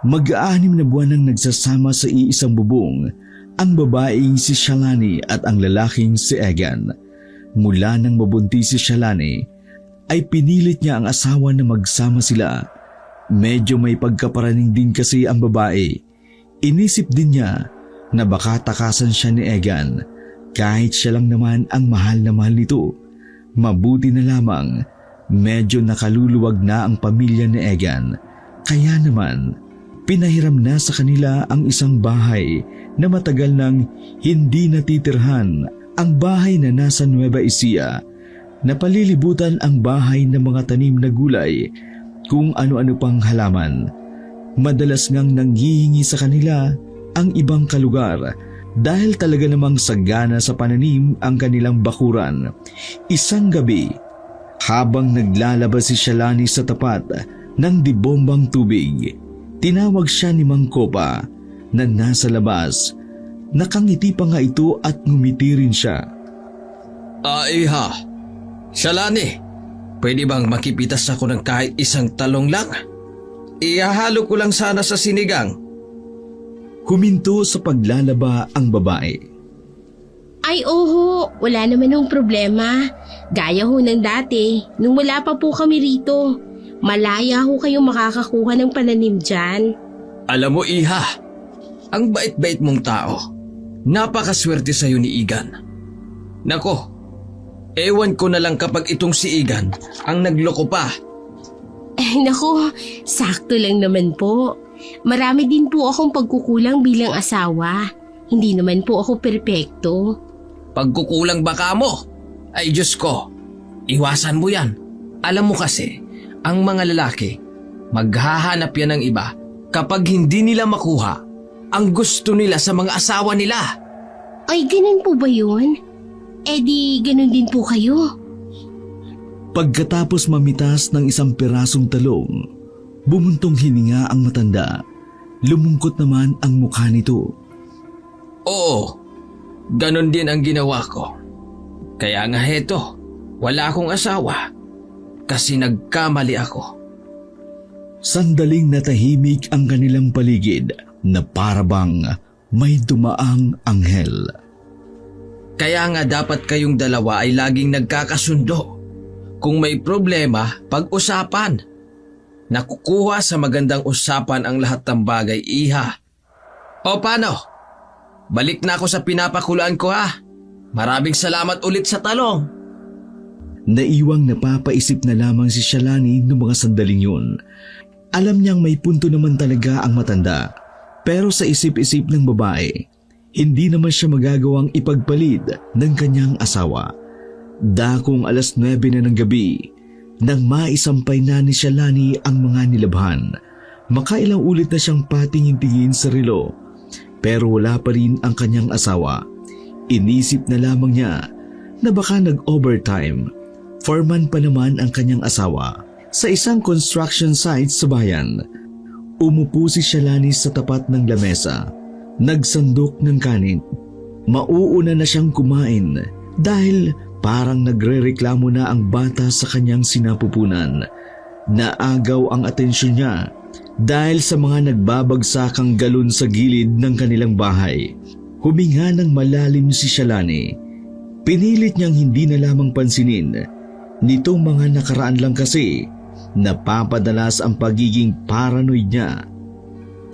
Mag-aanim na buwan nang nagsasama sa iisang bubong ang babaeng si Shalani at ang lalaking si Egan. Mula nang mabuntis si Shalani, ay pinilit niya ang asawa na magsama sila. Medyo may pagkaparaning din kasi ang babae. Inisip din niya na baka takasan siya ni Egan kahit siya lang naman ang mahal na mahal nito. Mabuti na lamang medyo nakaluluwag na ang pamilya ni Egan. Kaya naman pinahiram na sa kanila ang isang bahay na matagal nang hindi natitirhan, ang bahay na nasa Nueva Ecija. Napalilibutan ang bahay ng mga tanim na gulay, kung ano-ano pang halaman. Madalas ngang nanghihingi sa kanila ang ibang kalugar dahil talaga namang sagana sa pananim ang kanilang bakuran. Isang gabi, habang naglalaba si Shalani sa tapat ng dibombang tubig, tinawag siya ni Mang Kopa na nasa labas. Nakangiti pa nga ito at ngumiti rin siya. Iha, Shalani, pwede bang makipitas ako ng kahit isang talong lang? Ihahalo ko lang sana sa sinigang. Huminto sa paglalaba ang babae. Ay oho, wala naman hong problema. Gaya ho ng dati, nung wala pa po kami rito. Malaya ho kayong makakakuha ng pananim dyan. Alam mo, Iha, ang bait-bait mong tao. Napakaswerte sa'yo ni Igan. Nako, ewan ko na lang kapag itong si Igan ang nagloko pa. Naku, sakto lang naman po. Marami din po akong pagkukulang bilang asawa. Hindi naman po ako perpekto. Pagkukulang baka mo? Ay Diyos ko, iwasan mo yan. Alam mo kasi, ang mga lalaki, maghahanap yan ng iba kapag hindi nila makuha ang gusto nila sa mga asawa nila. Ay, ganun po ba yun? Eh di, ganun din po kayo. Pagkatapos mamitas ng isang pirasong talong, bumuntong hininga ang matanda. Lumungkot naman ang mukha nito. Oo, ganun din ang ginawa ko. Kaya nga heto, wala akong asawa kasi nagkamali ako. Sandaling natahimik ang kanilang paligid na parabang may dumaang anghel. Kaya nga dapat kayong dalawa ay laging nagkakasundo. Kung may problema, pag-usapan. Nakukuha sa magandang usapan ang lahat ng bagay, Iha. O paano? Balik na ako sa pinapakuluan ko ha. Maraming salamat ulit sa talong. Naiwang napapaisip na lamang si Shalani noong mga sandaling yun. Alam niyang may punto naman talaga ang matanda. Pero sa isip-isip ng babae, hindi naman siya magagawang ipagpalit ng kanyang asawa. Dakong 9:00 na ng gabi, nang maisampay na ni Shalani ang mga nilabhan. Makailang ulit na siyang patingin-tingin sa relo, pero wala pa rin ang kanyang asawa. Inisip na lamang niya na baka nag-overtime. Foreman pa naman ang kanyang asawa sa isang construction site sa bayan. Umupo si Shalani sa tapat ng lamesa, nagsandok ng kanin. Mauuna na siyang kumain dahil parang nagrereklamo na ang bata sa kanyang sinapupunan. Naagaw ang atensyon niya dahil sa mga nagbabagsakang galon sa gilid ng kanilang bahay. Huminga ng malalim si Shalani. Pinilit niyang hindi na lamang pansinin. Nitong mga nakaraan lang kasi, napapadalas ang pagiging paranoid niya.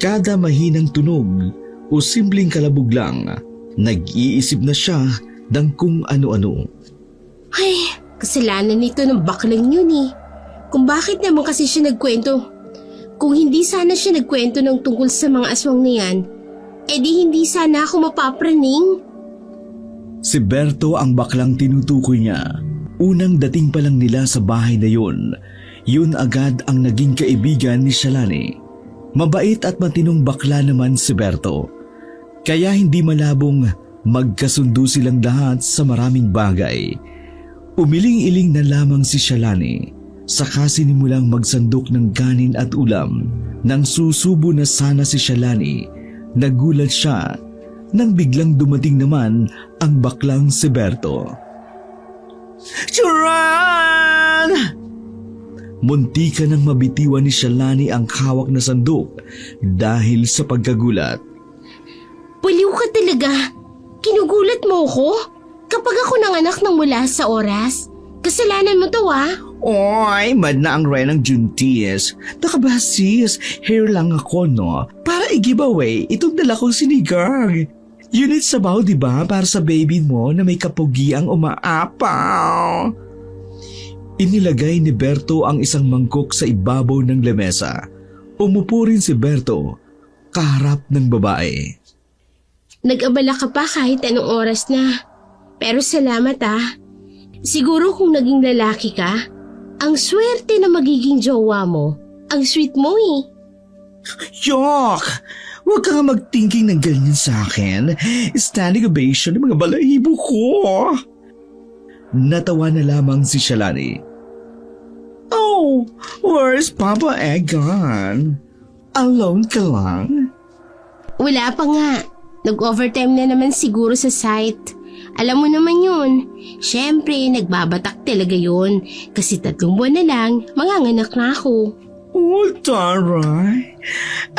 Kada mahinang tunog o simpleng kalabog lang, nag-iisip na siya ng kung ano-ano. Ay, kasalanan nito ng baklang yun eh. Kung bakit naman kasi siya nagkwento. Kung hindi sana siya nagkwento ng tungkol sa mga aswang na yan, edi hindi sana ako mapapraning. Si Berto ang baklang tinutukoy niya. Unang dating pa lang nila sa bahay na yun agad ang naging kaibigan ni Shalani. Mabait at matinong bakla naman si Berto. Kaya hindi malabong magkasundo silang lahat sa maraming bagay. Umiling-iling na lamang si Shalani, saka sinimulang magsandok ng kanin at ulam. Nang susubo na sana si Shalani, nagulat siya nang biglang dumating naman ang baklang si Berto. "Churan!" Muntikan nang mabitiwan ni Shalani ang hawak na sandok dahil sa pagkagulat. Baliw ka talaga. Kinugulat mo ko? Kapag ako nanganak ng mula sa oras, kasalanan mo to Oy, mad na ang Renang Junties. Nakabasis, here lang ako no, para i-giveaway itong dala kong sinigang. Unit sabaw diba para sa baby mo na may kapugiang umaapaw. Inilagay ni Berto ang isang mangkok sa ibabaw ng lamesa. Umupo rin si Berto, kaharap ng babae. Nag-abala ka pa kahit anong oras na. Pero salamat Siguro kung naging lalaki ka, ang swerte na magiging jowa mo. Ang sweet mo Yok! Huwag ka nga mag-thinking ng ganyan sa akin. Standing ovation ng mga balahibo ko. Natawa na lamang si Shalani. Oh, where's Papa Egon? Alone ka lang? Wala pa nga. Nag-overtime na naman siguro sa site. Alam mo naman yun. Siyempre, nagbabatak talaga yun. Kasi 3 buwan na lang, manganganak na ako. Oh, taray.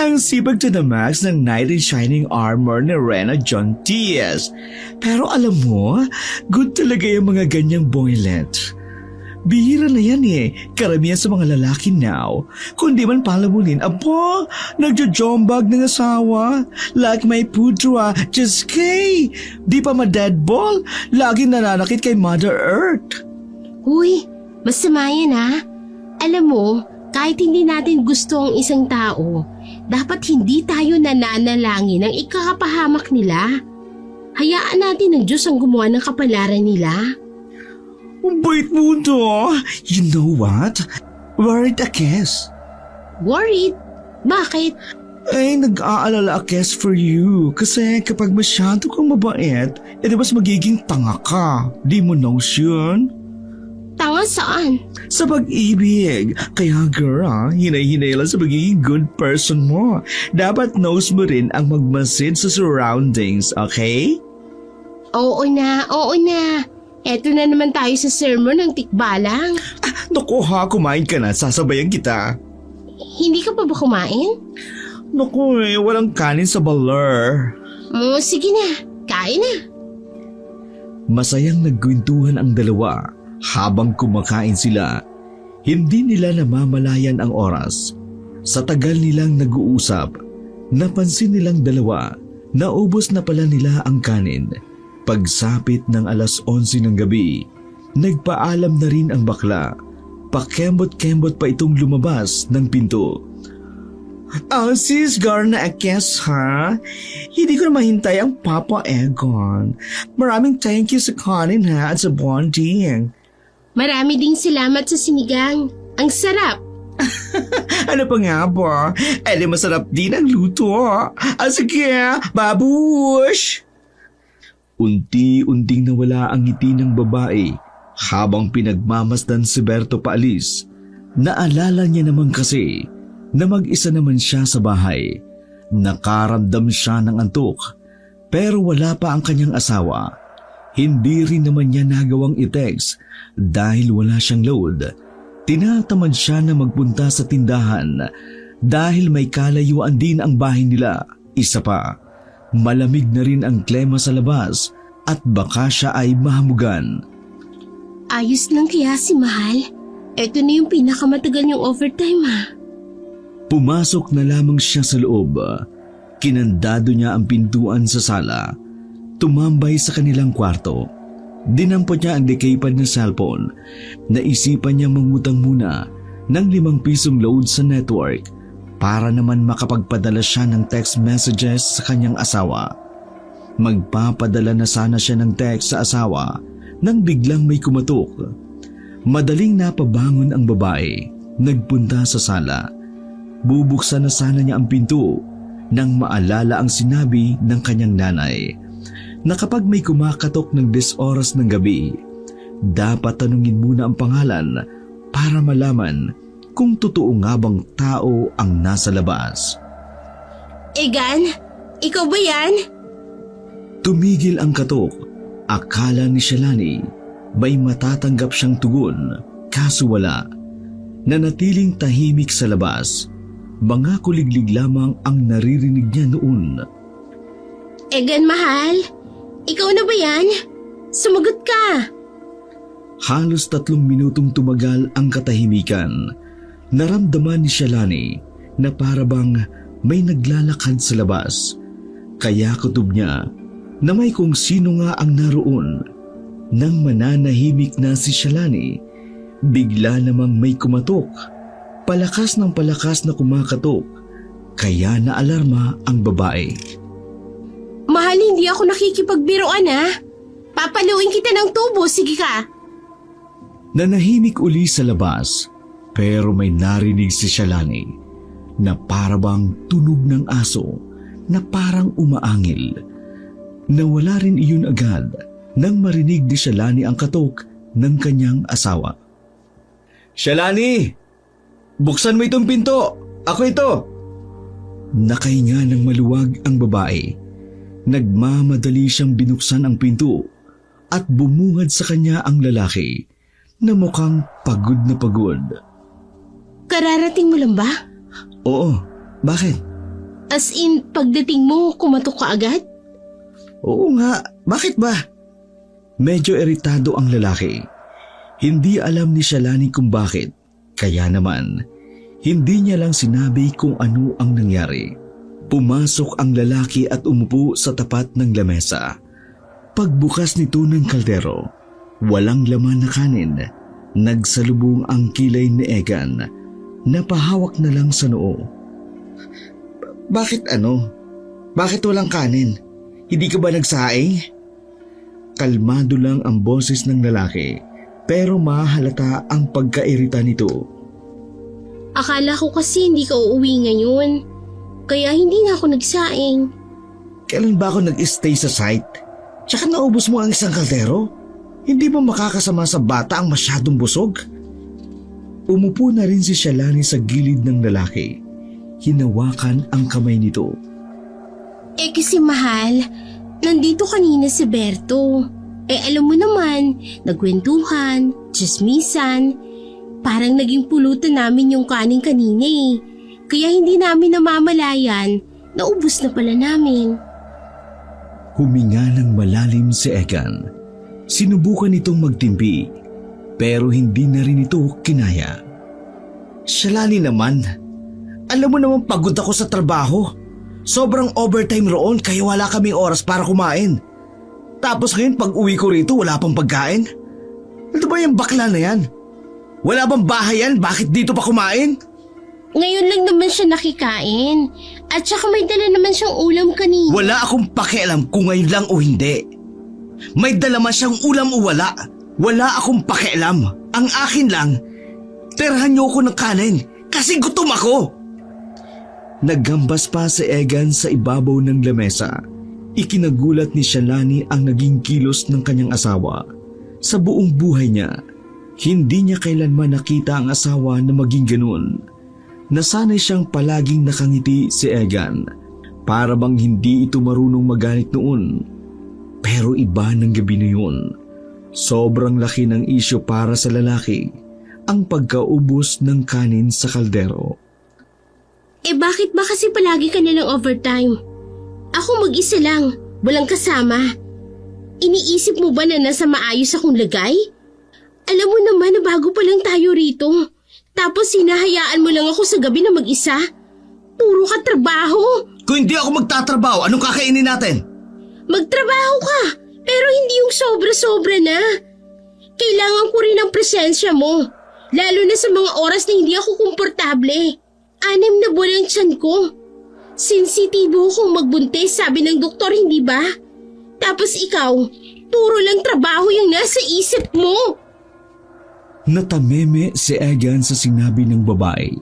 Ang sipag to the max ng knight in shining armor ni Rena John Diaz. Pero alam mo, good talaga yung mga ganyang boylet. Bihira na yan karamihan sa mga lalaki now. Kung di man palamunin, nagjo-jombag ng asawa. Like my pudra, just kay. Di pa ma-deadball, laging nananakit kay Mother Earth. Uy, masama yan Alam mo, kahit hindi natin gusto ang isang tao, dapat hindi tayo nananalangin ng ikakapahamak nila. Hayaan natin ang Diyos ang gumawa ng kapalaran nila. Bait mo to. You know what? Worried a kiss. Worried? Bakit? Ay, nag-aalala a kiss for you. Kasi kapag masyado kang mabait, mas magiging tanga ka. Di mo knows yun? Tanga saan? Sa pag-ibig. Kaya girl, hinay-hinay lang sa magiging good person mo. Dapat knows mo rin ang magmasid sa surroundings, okay? Oo na. Eto na naman tayo sa sermon ng tikbalang. Naku kumain ka na, sasabayan kita. Hindi ka pa ba kumain? Naku walang kanin sa baler. Sige na, kain na. Masayang nagkwentuhan ang dalawa habang kumakain sila. Hindi nila namamalayan ang oras. Sa tagal nilang nag-uusap, napansin nilang dalawa na ubos na pala nila ang kanin. Pagsapit ng 11:00 ng gabi, nagpaalam na rin ang bakla. Pakembot-kembot pa itong lumabas ng pinto. Sis Garna Akes Hindi ko na mahintay ang Papa Egon. Maraming thank you sa kanin at sa bonding. Marami ding salamat sa sinigang. Ang sarap. Ano pa nga ba? Masarap din ang luto. Sige, babush! Unti-unting nawala ang ngiti ng babae habang pinagmamasdan si Berto paalis. Naalala niya naman kasi na mag-isa naman siya sa bahay. Nakaramdam siya ng antok pero wala pa ang kanyang asawa. Hindi rin naman niya nagawang i-text dahil wala siyang load. Tinatamad siya na magpunta sa tindahan dahil may kalayuan din ang bahay nila. Isa pa, malamig na rin ang klima sa labas at baka siya ay mahamugan. Ayos lang kaya si Mahal. Ito na yung pinakamatagal niyong overtime Pumasok na lamang siya sa loob. Kinandado niya ang pintuan sa sala. Tumambay sa kanilang kwarto. Dinampot niya ang dekaypad na cellphone. Naisipan niya mangutang muna ng 5 pisong load sa network para naman makapagpadala siya ng text messages sa kanyang asawa. Magpapadala na sana siya ng text sa asawa nang biglang may kumatok. Madaling napabangon ang babae, nagpunta sa sala. Bubuksan na sana niya ang pinto nang maalala ang sinabi ng kanyang nanay na kapag may kumakatok ng 10 oras ng gabi, dapat tanungin muna ang pangalan para malaman kung totoo nga bang tao ang nasa labas. Egan, ikaw ba yan? Tumigil ang katok. Akala ni Shalani may matatanggap siyang tugon, kaso wala. Nanatiling tahimik sa labas. Mga kuliglig lamang ang naririnig niya noon. Egan, mahal? Ikaw na ba yan? Sumagot ka! Halos 3 minutong tumagal ang katahimikan. Naramdaman ni Shalani na parabang may naglalakad sa labas. Kaya kutob niya na may kung sino nga ang naroon. Nang mananahimik na si Shalani, bigla namang may kumatok. Palakas ng palakas na kumakatok. Kaya naalarma ang babae. Mahal, hindi ako nakikipagbiroan ha. Papaluin kita ng tubo, sige ka. Nanahimik uli sa labas, pero may narinig si Shalani na parabang tunog ng aso na parang umaangil. Nawala rin iyon agad nang marinig ni Shalani ang katok ng kanyang asawa. Shalani! Buksan mo itong pinto! Ako ito! Nakahinga ng maluwag ang babae. Nagmamadali siyang binuksan ang pinto at bumungad sa kanya ang lalaki na mukhang pagod na pagod. Kararating mo lang ba? Oo, bakit? As in, pagdating mo, kumatok ka agad? Oo nga, bakit ba? Medyo iritado ang lalaki. Hindi alam ni Shalani kung bakit. Kaya naman, hindi niya lang sinabi kung ano ang nangyari. Pumasok ang lalaki at umupo sa tapat ng lamesa. Pagbukas nito ng kaldero, walang laman na kanin. Nagsalubong ang kilay ni Egan. Napahawak na lang sa noo. Bakit ano? Bakit walang kanin? Hindi ka ba nagsaing? Kalmado lang ang boses ng lalaki, pero mahalata ang pagkairita nito. Akala ko kasi hindi ka uuwi ngayon. Kaya hindi na ako nagsaing. Kailan ba ako nag-stay sa site? Tsaka naubos mo ang isang kaldero? Hindi ba makakasama sa bata ang masyadong busog? Umupo na rin si Shalani sa gilid ng lalaki. Hinawakan ang kamay nito. Eh kasi mahal, nandito kanina si Berto. Eh alam mo naman, nagkwentuhan, tsismisan. Parang naging pulutan namin yung kanin kanina eh. Kaya hindi namin namamalayan, naubos na pala namin. Huminga ng malalim si Egan. Sinubukan itong magtimpi, pero hindi na rin ito kinaya. Shalani naman, alam mo naman pagod ako sa trabaho. Sobrang overtime roon kaya wala kaming oras para kumain. Tapos ngayon pag uwi ko rito wala pang pagkain. Ano ba yung bakla na yan? Wala bang bahay yan? Bakit dito pa kumain? Ngayon lang naman siya nakikain. At saka may dala naman siyang ulam kanina. Wala akong pakialam kung ngayon lang o hindi. May dala man siyang ulam o wala. Wala akong pakialam. Ang akin lang, tirahan niyo ako ng kanin kasi gutom ako. Naggambas pa si Egan sa ibabaw ng lamesa. Ikinagulat ni Shalani ang naging kilos ng kanyang asawa. Sa buong buhay niya, hindi niya kailanman nakita ang asawa na maging ganun. Nasanay siyang palaging nakangiti si Egan. Para bang hindi ito marunong magalit noon. Pero iba ng gabi na yun. Sobrang laki ng isyo para sa lalaki ang pagkaubos ng kanin sa kaldero. Eh bakit ba kasi palagi ka nilang overtime? Ako mag-isa lang, walang kasama. Iniisip mo ba na nasa maayos akong lagay? Alam mo naman na bago pa lang tayo rito. Tapos hinahayaan mo lang ako sa gabi na mag-isa. Puro ka trabaho. Kung hindi ako magtatrabaho, anong kakainin natin? Magtrabaho ka, pero hindi yung sobra-sobra na. Kailangan ko rin ang presensya mo. Lalo na sa mga oras na hindi ako komportable. 6 na buwan ang tiyan ko. Sensitibo akong magbuntis, sabi ng doktor, hindi ba? Tapos ikaw, puro lang trabaho yung nasa isip mo. Natameme si Egan sa sinabi ng babae.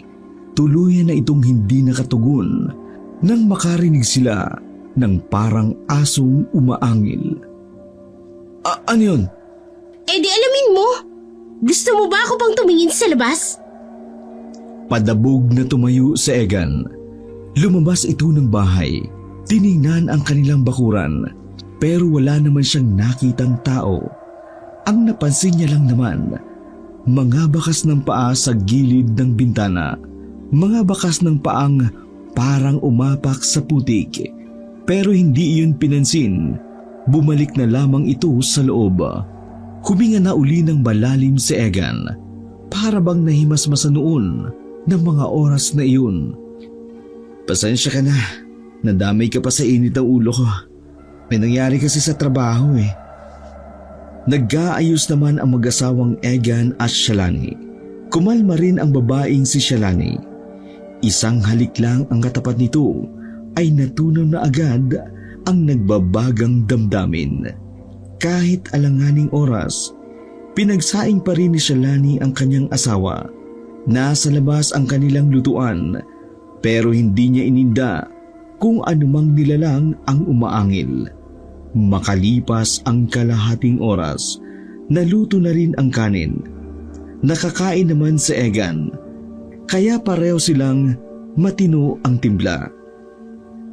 Tuluyan na itong hindi nakatugon nang makarinig sila ng parang asong umaangil. Ano yun? Eh di alamin mo. Gusto mo ba ako pang tumingin sa labas? Padabog na tumayo si Egan. Lumabas ito ng bahay. Tiningnan ang kanilang bakuran pero wala naman siyang nakitang tao. Ang napansin niya lang naman, mga bakas ng paa sa gilid ng bintana, mga bakas ng paang parang umapak sa putik. Pero hindi iyon pinansin, bumalik na lamang ito sa loob. Huminga na uli ng malalim si Egan, para bang nahimasmasa noon ng mga oras na iyon. Pasensya ka na, nadamay ka pa sa init ng ulo ko. May nangyari kasi sa trabaho eh. Nag-aayos naman ang mag-asawang Egan at Shalani. Kumalma rin ang babaeng si Shalani. Isang halik lang ang katapat nito ay natunaw na agad ang nagbabagang damdamin. Kahit alanganing oras, pinagsaing pa rin ni Shalani ang kanyang asawa. Nasa labas ang kanilang lutuan, pero hindi niya ininda kung anumang nilalang ang umaangil. Makalipas ang kalahating oras, naluto na rin ang kanin. Nakakain naman si Egan, kaya pareho silang matino ang timpla.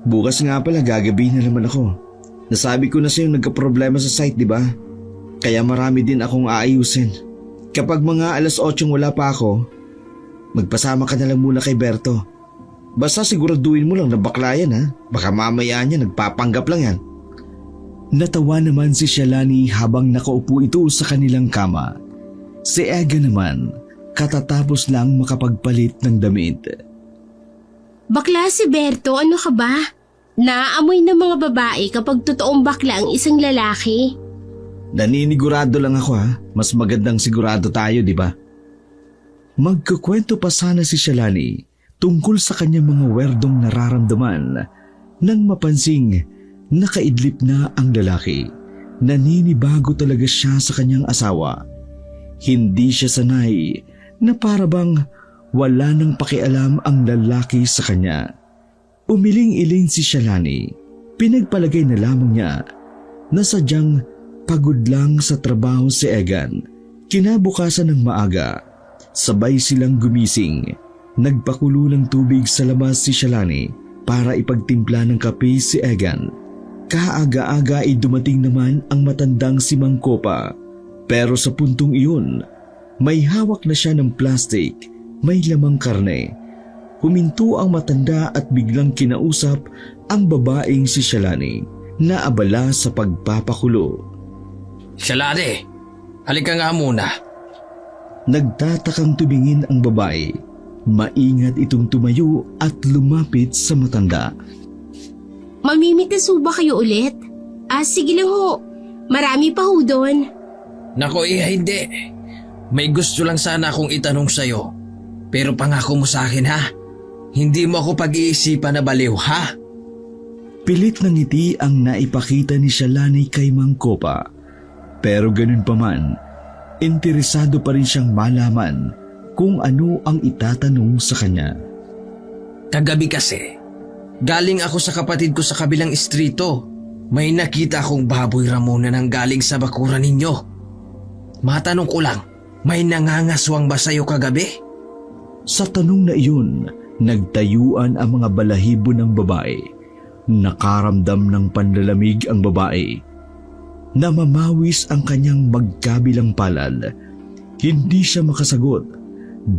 Bukas nga pala gagabihin na naman ako. Nasabi ko na sa'yo nagka-problema sa site, di ba? Kaya marami din akong aayusin. Kapag mga alas 8 wala pa ako, magpasama ka na lang muna kay Berto. Basta siguraduhin mo lang na bakla yan ha. Baka mamaya niya nagpapanggap lang yan. Natawa naman si Shalani habang nakaupo ito sa kanilang kama. Si Egan naman, katatapos lang makapagpalit ng damit. Bakla si Berto, ano ka ba? Naaamoy ng mga babae kapag totoong bakla ang isang lalaki. Naninigurado lang ako ha. Mas magandang sigurado tayo, di ba? Magkukwento pa sana si Shalani tungkol sa kanyang mga werdong nararamdaman nang mapansing nakaidlip na ang lalaki. Naninibago talaga siya sa kanyang asawa. Hindi siya sanay na parabang wala nang pakialam ang lalaki sa kanya. Umiling-iling si Shalani. Pinagpalagay na lamang niya na sadyang pagod lang sa trabaho si Egan. Kinabukasan ng maaga, sabay silang gumising. Nagpakulo ng tubig sa labas si Shalani para ipagtimpla ng kape si Egan. Kaaga-aga ay dumating naman ang matandang si Mang Kopa. Pero sa puntong iyon, may hawak na siya ng plastic, may lamang karne. Huminto ang matanda at biglang kinausap ang babaeng si Shalani na abala sa pagpapakulo. Shalani, halika nga muna. Nagtatakang tumingin ang babae. Maingat itong tumayo at lumapit sa matanda. Mamimitas ho ba kayo ulit? Sige lang ho. Marami pa ho doon. Nako hindi. May gusto lang sana akong itanong sa'yo. Pero pangako mo sa akin ha. Hindi mo ako pag-iisipan na baliw ha. Pilit ng ngiti ang naipakita ni Shalani kay Mang Kopa. Pero ganun pa man, interesado pa rin siyang malaman kung ano ang itatanong sa kanya. Kagabi kasi, galing ako sa kapatid ko sa kabilang istrito. May nakita akong baboy Ramona nang galing sa bakuran ninyo. Matanong ko lang, may nangangaswang ba sa'yo kagabi? Sa tanong na iyon, nagtayuan ang mga balahibo ng babae. Nakaramdam ng panlalamig ang babae. Namamawis ang kanyang magkabilang palad. Hindi siya makasagot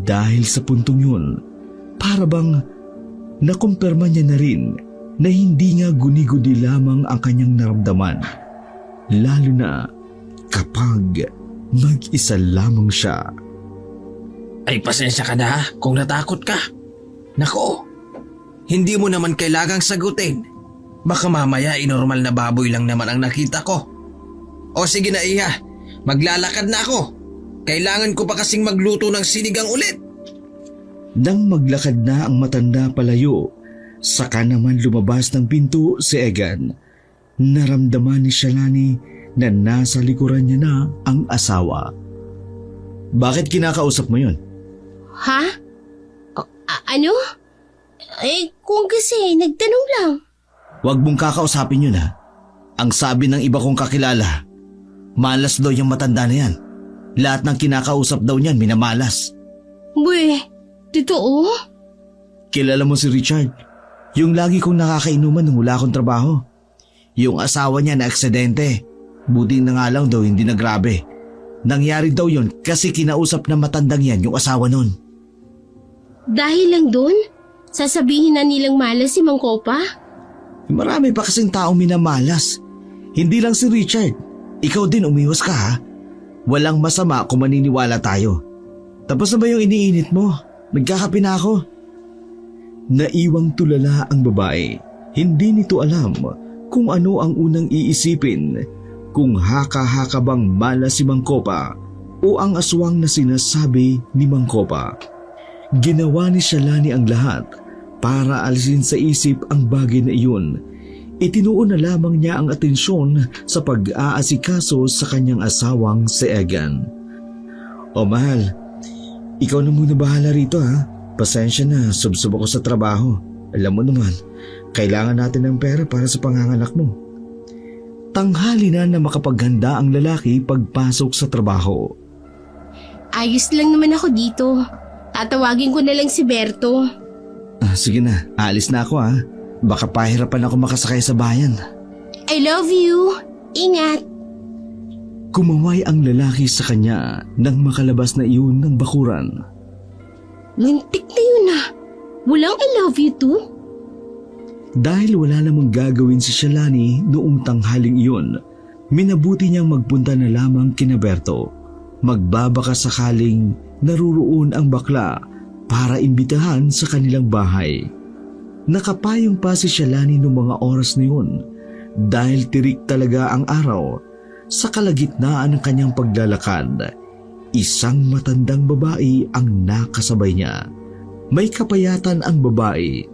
dahil sa puntong yun. Para bang nakumpirma niya na rin na hindi nga guni-guni lamang ang kanyang naramdaman. Lalo na kapag mag-isa lamang siya. Ay pasensya ka na kung natakot ka. Nako, hindi mo naman kailangang sagutin. Baka mamaya inormal na baboy lang naman ang nakita ko. O sige na iha, maglalakad na ako. Kailangan ko pa kasing magluto ng sinigang ulit. Nang maglakad na ang matanda palayo, saka naman lumabas ng pinto si Egan. Naramdaman ni Shalani na nasa likuran niya na ang asawa. Bakit kinakausap mo yun? Ha? Ano? Kung kasi nagtanong lang. Huwag mong kakausapin yun ha. Ang sabi ng iba kong kakilala, malas daw yung matanda na yan. Lahat ng kinakausap daw niyan minamalas. Buwe, totoo? Kilala mo si Richard? Yung lagi kong nakakainuman nung wala akong trabaho. Yung asawa niya na aksidente. Buti na nga lang daw hindi na grabe. Nangyari daw yon kasi kinausap na matandang yan yung asawa nun. Dahil lang doon, sasabihin na nilang malas si Mang Kopa? Marami pa kasing taong minamalas. Hindi lang si Richard. Ikaw din umiwas ka ha. Walang masama kung maniniwala tayo. Tapos na ba yung iniinit mo? Nagkakape na ako. Naiwang tulala ang babae. Hindi nito alam kung ano ang unang iisipin. Kung haka-haka bang malas si Mang Kopa o ang aswang na sinasabi ni Mang Kopa. Ginawa ni Shalani ang lahat para alisin sa isip ang bagay na iyon. Itinuon na lamang niya ang atensyon sa pag-aasikaso sa kanyang asawang si Egan. O mahal, ikaw na muna bahala rito ha. Pasensya na, subsob ako sa trabaho. Alam mo naman, kailangan natin ng pera para sa panganganak mo. Tanghali na makapaghanda ang lalaki pagpasok sa trabaho. Ayos lang naman ako dito. Tatawagin ko na lang si Berto. Sige na, alis na ako ha. Baka pahirapan ako makasakay sa bayan. I love you. Ingat. Kumaway ang lalaki sa kanya nang makalabas na iyon ng bakuran. Lintik na yun ah. Walang I love you too. Dahil wala namang gagawin si Shalani noong tanghaling iyon, minabuti niyang magpunta na lamang kina Berto. Magbabaka sakaling naruroon ang bakla para imbitahan sa kanilang bahay. Nakapayong pa si Shalani noong mga oras na yun dahil tirik talaga ang araw. Sa kalagitnaan ng kanyang paglalakad, isang matandang babae ang nakasabay niya. May kapayatan ang babae.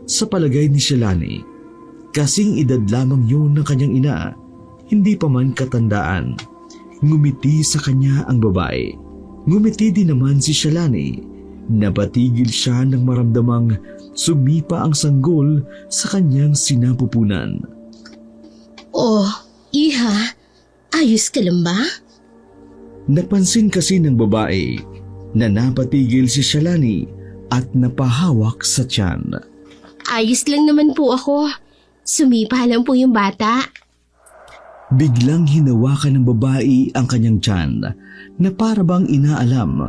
Sa palagay ni Shalani, kasing edad lamang yun ng kanyang ina, hindi pa man katandaan. Ngumiti sa kanya ang babae. Ngumiti din naman si Shalani. Napatigil siya nang maramdamang sumipa ang sanggol sa kanyang sinapupunan. Oh, iha, ayos ka lang ba? Napansin kasi ng babae na napatigil si Shalani at napahawak sa tiyan. Ayos lang naman po ako. Sumipa lang po yung bata. Biglang hinawakan ng babae ang kanyang tiyan na para bang inaalam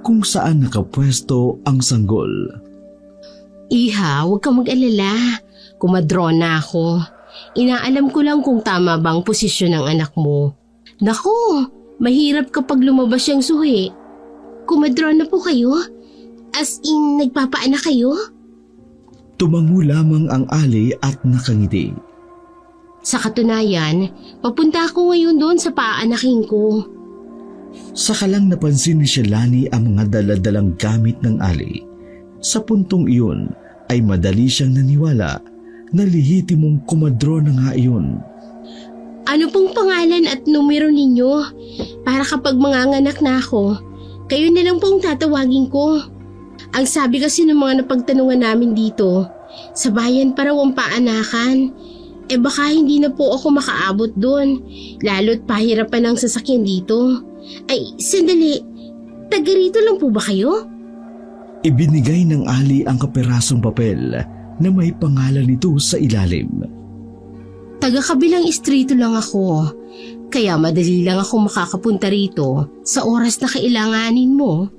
kung saan nakapwesto ang sanggol. Iha, huwag kang mag-alala. Kumadron na ako. Inaalam ko lang kung tama bang posisyon ng anak mo. Naku, mahirap kapag lumabas yung suhi. Kumadron na po kayo? As in, nagpapaanak kayo? Tumango lamang ang ali at nakangiti. Sa katunayan, papunta ako ngayon doon sa paanakin ko. Saka lang napansin ni Shalani ang mga daladalang gamit ng ali. Sa puntong iyon ay madali siyang naniwala na lehitimong kumadro na nga iyon. Ano pong pangalan at numero ninyo? Para kapag manganganak na ako, kayo na lang pong tatawagin ko. Ang sabi kasi ng mga napagtanungan namin dito, sa bayan pa raw ang paanakan. Baka hindi na po ako makaabot doon, lalo't pahirapan ang sasakyan dito. Ay, sandali, taga rito lang po ba kayo? Ibinigay ng ali ang kaperasong papel na may pangalan nito sa ilalim. Taga kabilang istrito lang ako, kaya madali lang ako makakapunta rito sa oras na kailanganin mo.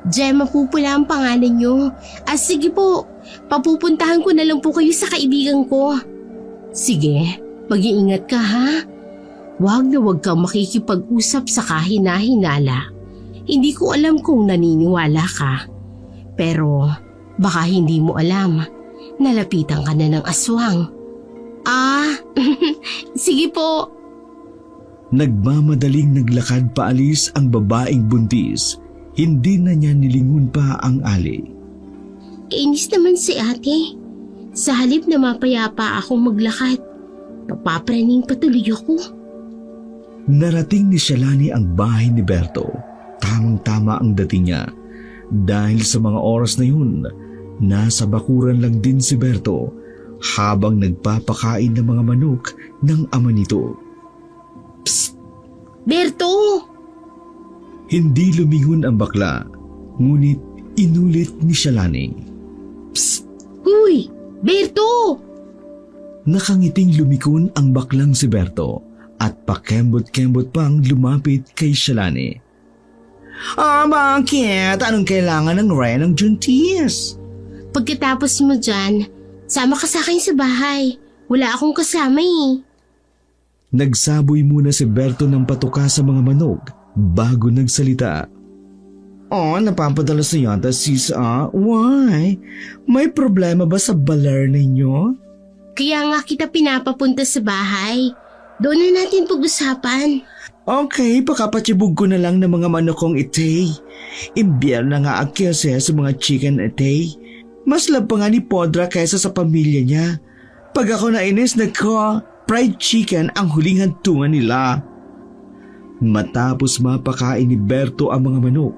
Gemma po pala ang pangalan nyo. Sige po, papupuntahan ko na lang po kayo sa kaibigan ko. Sige, mag-iingat ka ha. Huwag na huwag kang makikipag-usap sa kahina-hinala. Hindi ko alam kung naniniwala ka. Pero baka hindi mo alam, nalapitan ka na ng aswang. Sige po. Nagmamadaling naglakad paalis ang babaeng buntis. Hindi na niya nilingon pa ang ali. Kainis naman si ate. Sa halip na mapayapa akong maglakad, papapraning patuloy ako. Narating ni Shalani ang bahay ni Berto. Tamang-tama ang dating niya. Dahil sa mga oras na yun, nasa bakuran lang din si Berto habang nagpapakain ng mga manok ng ama nito. Psst! Berto! Hindi lumingon ang bakla, ngunit inulit ni Shalani. Psst! Huy! Berto! Nakangiting lumikon ang baklang si Berto at pakembot-kembot pang lumapit kay Shalani. Bakit? Anong kailangan ng Ryan ng Juntis? Pagkatapos mo dyan, sama ka sa akin sa bahay. Wala akong kasama eh. Nagsaboy muna si Berto ng patuka sa mga manok bago nagsalita. Napapadala sa yata sis Why? May problema ba sa baler ninyo? Kaya nga kita pinapapunta sa bahay. Doon na natin pag-usapan. Okay, pakapatibog ko na lang ng mga manok kong itay. Imbyer na nga akyase sa mga chicken itay. Mas lab pa nga ni Podra kaysa sa pamilya niya. Pag ako nainis, fried chicken ang huling hantungan nila. Matapos mapakain ni Berto ang mga manok,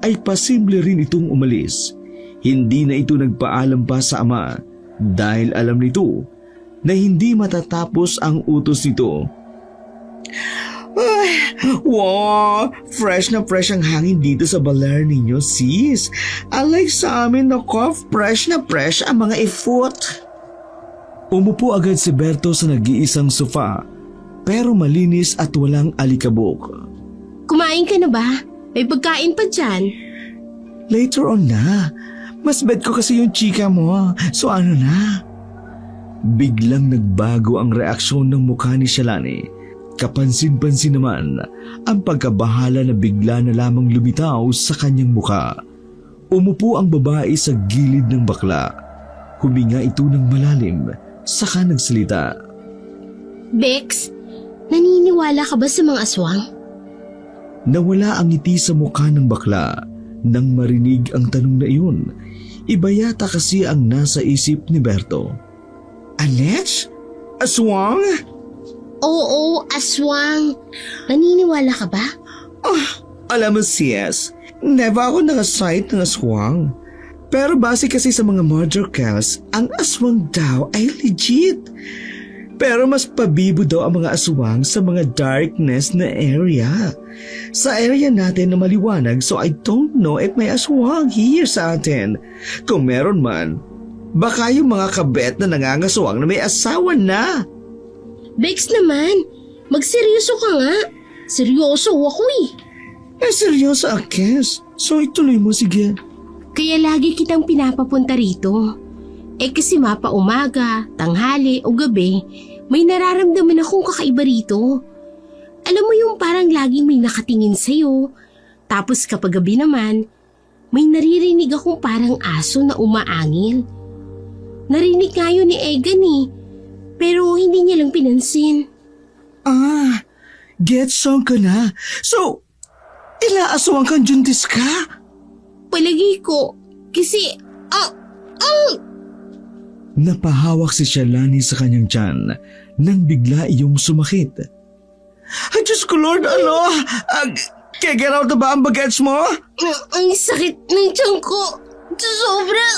ay pasimple rin itong umalis. Hindi na ito nagpaalam pa sa ama dahil alam nito na hindi matatapos ang utos nito. Wow! Fresh na fresh ang hangin dito sa baler ninyo, sis. Alike sa amin, fresh na fresh ang mga ifot. Umupo agad si Berto sa nag-iisang sofa, pero malinis at walang alikabok. Kumain ka na ba? May pagkain pa dyan. Later on na. Mas bed ko kasi yung chika mo, so ano na? Biglang nagbago ang reaksyon ng mukha ni Shalani. Kapansin-pansin naman ang pagkabahala na bigla na lamang lumitaw sa kanyang mukha. Umupo ang babae sa gilid ng bakla. Huminga ito ng malalim, saka nagsalita. Bex, naniniwala ka ba sa mga aswang? Nawala ang ngiti sa mukha ng bakla nang marinig ang tanong na iyon. Iba yata kasi ang nasa isip ni Berto. Alex? Aswang? Oo, aswang. Naniniwala ka ba? Alam mo sis, never ako nakasight ng aswang. Pero base kasi sa mga murder case, ang aswang daw ay legit. Pero mas pabibo daw ang mga aswang sa mga darkness na area. Sa area natin na maliwanag, so I don't know if may aswang here sa atin. Kung meron man, baka yung mga kabet na nangangaswang na may asawa na. Bex naman, magseryoso ka nga. Seryoso ako eh. Seryoso Kes. So ituloy mo, sige. Kaya lagi kitang pinapapunta rito. Kasi mapa umaga, tanghali o gabi, may nararamdaman akong kakaiba rito. Alam mo yung parang laging may nakatingin sa'yo. Tapos kapag gabi naman, may naririnig akong parang aso na umaangil. Narinig nga yun ni Egan eh, pero hindi niya lang pinansin. Get song ka na. So, ilaaswang kang juntis ka? Palagi ko, kasi, Napahawak si Shalani sa kanyang tiyan nang bigla iyong sumakit. Ay, Diyos ko Lord, ano? Kegeraw na ba ang bagets mo? Ang sakit ng tiyan ko. Sobra.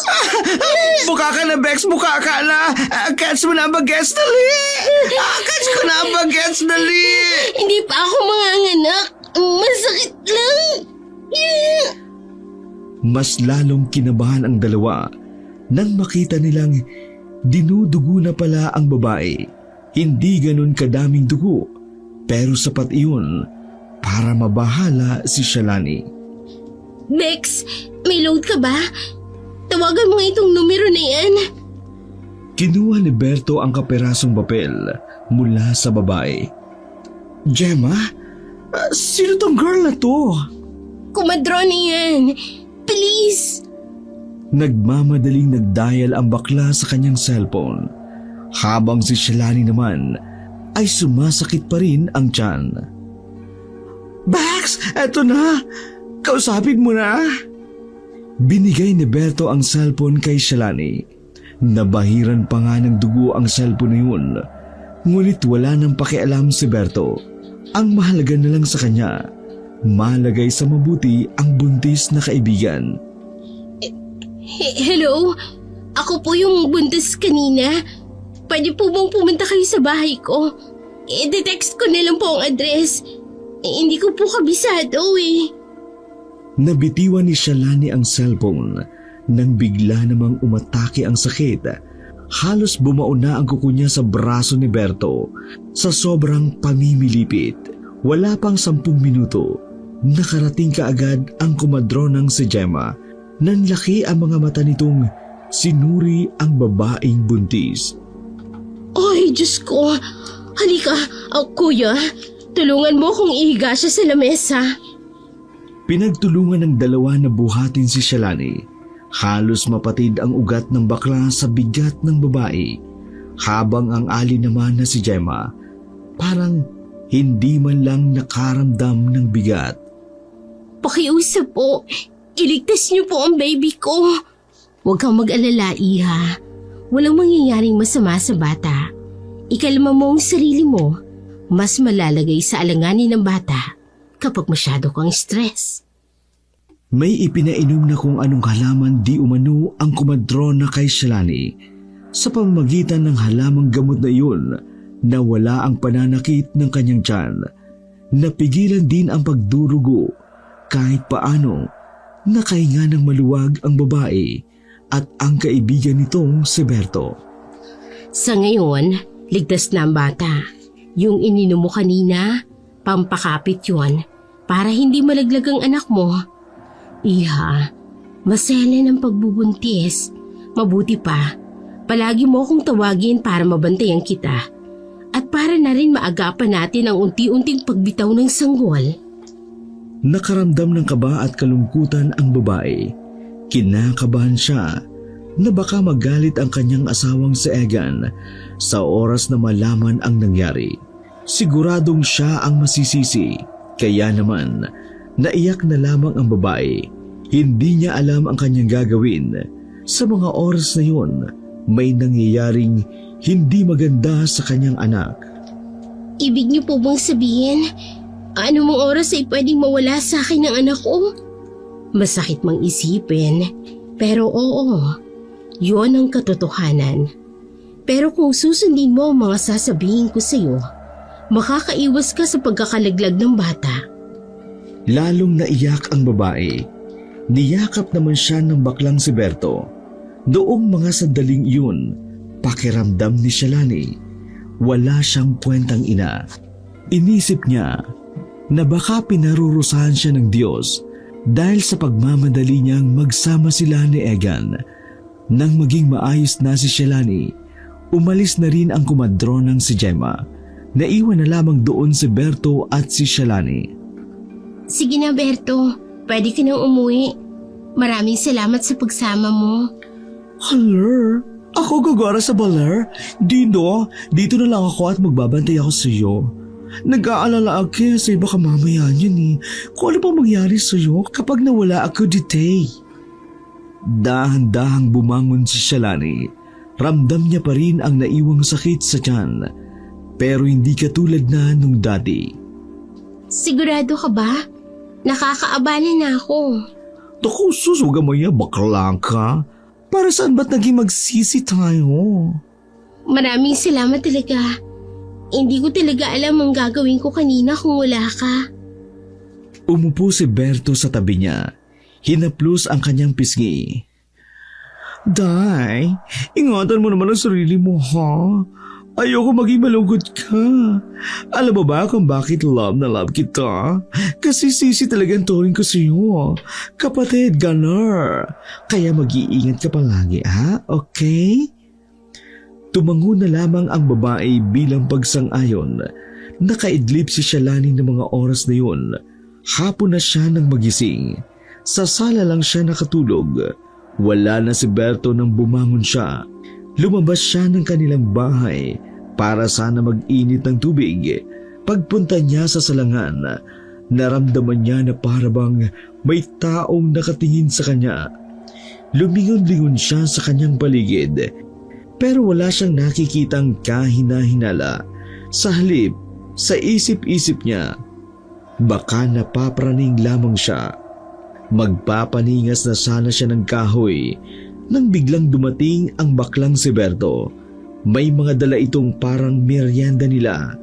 Buka ka na, Bex. Buka ka na. Catch mo na ang bagets, dali. Catch ko na ang bagets, dali. Hindi pa ako manganganak. Masakit lang. Mas lalong kinabahan ang dalawa nang makita nilang dinudugo na pala ang babae. Hindi ganun kadaming dugo, pero sapat iyon para mabahala si Shalani. Bex, may load ka ba? Tawagan mo nga itong numero na yan. Kinuha ni Berto ang kaperasong papel mula sa babae. Gemma? Sino tong girl na to? Kumadro na yan. Please. Nagmamadaling nagdial ang bakla sa kanyang cellphone, habang si Shalani naman ay sumasakit pa rin ang tiyan. Bax, eto na! Kausapin mo na! Binigay ni Berto ang cellphone kay Shalani. Nabahiran pa nga ng dugo ang cellphone na yun, ngunit wala nang pakialam si Berto. Ang mahalaga na lang sa kanya, malagay sa mabuti ang buntis na kaibigan. Hello? Ako po yung buntis kanina. Pwede po bang pumunta kayo sa bahay ko? I-text ko na lang po ang address. Hindi ko po kabisado eh. Nabitiwan ni Shalani ang cellphone nang bigla namang umatake ang sakit Halos bumaon na ang kuko niya sa braso ni Berto sa sobrang pamimilipit. Wala pang 10 minuto, nakarating kaagad ang kumadronang si Gemma. Nanlaki ang mga mata nitong sinuri ang babaeng buntis. Ay, Diyos ko! Halika, kuya, tulungan mo kung ihiga siya sa lamesa. Pinagtulungan ng dalawa na buhatin si Shalani. Halos mapatid ang ugat ng bakla sa bigat ng babae, habang ang ali naman na si Gemma parang hindi man lang nakaramdam ng bigat. Pakiusap po, iligtas niyo po ang baby ko. Huwag kang mag-alala, Iha. Walang mangyayaring masama sa bata. Ikalma mo ang sarili mo. Mas malalagay sa alanganin ng bata kapag masyado kang stress. May ipinainom na kung anong halaman di umano ang kumadrona kay Shalani. Sa pamamagitan ng halamang gamot na iyon, nawala ang pananakit ng kanyang tiyan. Napigilan din ang pagdurugo. Kahit paano, nakahinga ng maluwag ang babae at ang kaibigan nitong si Berto. Sa ngayon, ligtas na ang bata. Yung ininom mo kanina, pampakapit yun para hindi malaglag ang anak mo. Iha, masaya ng pagbubuntis. Mabuti pa, palagi mo akong tawagin para mabantayan kita. At para na rin maagapan natin ang unti-unting pagbitaw ng sanggol. Nakaramdam ng kaba at kalungkutan ang babae. Kinakabahan siya na baka magalit ang kanyang asawang si Egan sa oras na malaman ang nangyari. Siguradong siya ang masisisi, kaya naman naiyak na lamang ang babae. Hindi niya alam ang kanyang gagawin. Sa mga oras na yun, may nangyayaring hindi maganda sa kanyang anak. Ibig niyo po bang sabihin, anumang oras ay pwedeng mawala sa akin ng anak ko? Masakit mang isipin, pero oo, yun ang katotohanan. Pero kung susundin mo ang mga sasabihin ko sa'yo, makakaiwas ka sa pagkakalaglag ng bata. Lalong naiyak ang babae. Niyakap naman siya ng baklang si Berto. Doong mga sandaling iyon, pakiramdam ni Shalani, wala siyang kwentang ina. Inisip niya na baka pinarurusahan siya ng Diyos dahil sa pagmamadali niyang magsama sila ni Egan. Nang maging maayos na si Shalani, umalis na rin ang kumadronang si Gemma. Naiwan na lamang doon si Berto at si Shalani. Sige na, Berto. Pwede ka nang umuwi. Maraming salamat sa pagsama mo. Haler, ako gagara sa baler? Dito na lang ako at magbabantay ako sa iyo. Nag-aalala ako kasi baka mamaya yun kung ano pa mangyari sa iyo kapag nawala ako dito. Dahan-dahang bumangon si Shalani. Ramdam niya pa rin ang naiwang sakit sa tiyan, pero hindi katulad na nung dati. Sigurado ka ba? Nakakaabala na ako. Naku sus, huwag maya, bakla ka. Para saan ba't naging magsisi tayo? Maraming salamat talaga. Hindi ko talaga alam ang gagawin ko kanina kung wala ka. Umupo si Berto sa tabi niya. Hinaplos ang kanyang pisngi. Day, ingatan mo naman ang sarili mo, ha? Ayoko maging malungkot ka. Alam mo ba kung bakit love na love kita? Kasi sisi talagang turing ko sa iyo. Kapatid, ganar. Kaya mag-iingat ka palagi, ha? Okay? Tumango na lamang ang babae bilang pagsang-ayon. Nakaidlip si Shalani ng mga oras na yun. Hapon na siya nang magising. Sa sala lang siya nakatulog. Wala na si Berto nang bumangon siya. Lumabas siya ng kanilang bahay para sana mag-init ng tubig. Pagpunta niya sa salangan, naramdaman niya na parabang may taong nakatingin sa kanya. Lumingon-lingon siya sa kanyang paligid, pero wala siyang nakikitang kahina-hinala. Sa halip, sa isip-isip niya, baka napapraning lamang siya. Magpapaningas na sana siya ng kahoy nang biglang dumating ang baklang si Berto. May mga dala itong parang merienda nila,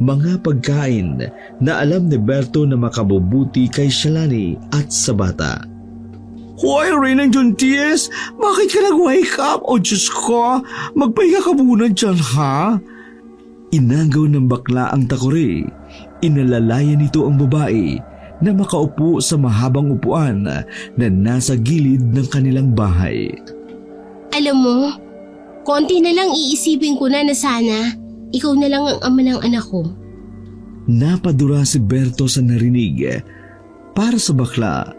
mga pagkain na alam ni Berto na makabubuti kay Shalani at sa bata. Hoy, Reynang Junties! Bakit ka nag-wake up? O Diyos ko, magpahinga ka muna dyan, ha? Inagaw ng bakla ang takore. Inalalayan nito ang babae na makaupo sa mahabang upuan na nasa gilid ng kanilang bahay. Alam mo, konti na lang iisipin ko na sana ikaw na lang ang ama ng anak ko. Napadura si Berto sa narinig. Para sa bakla,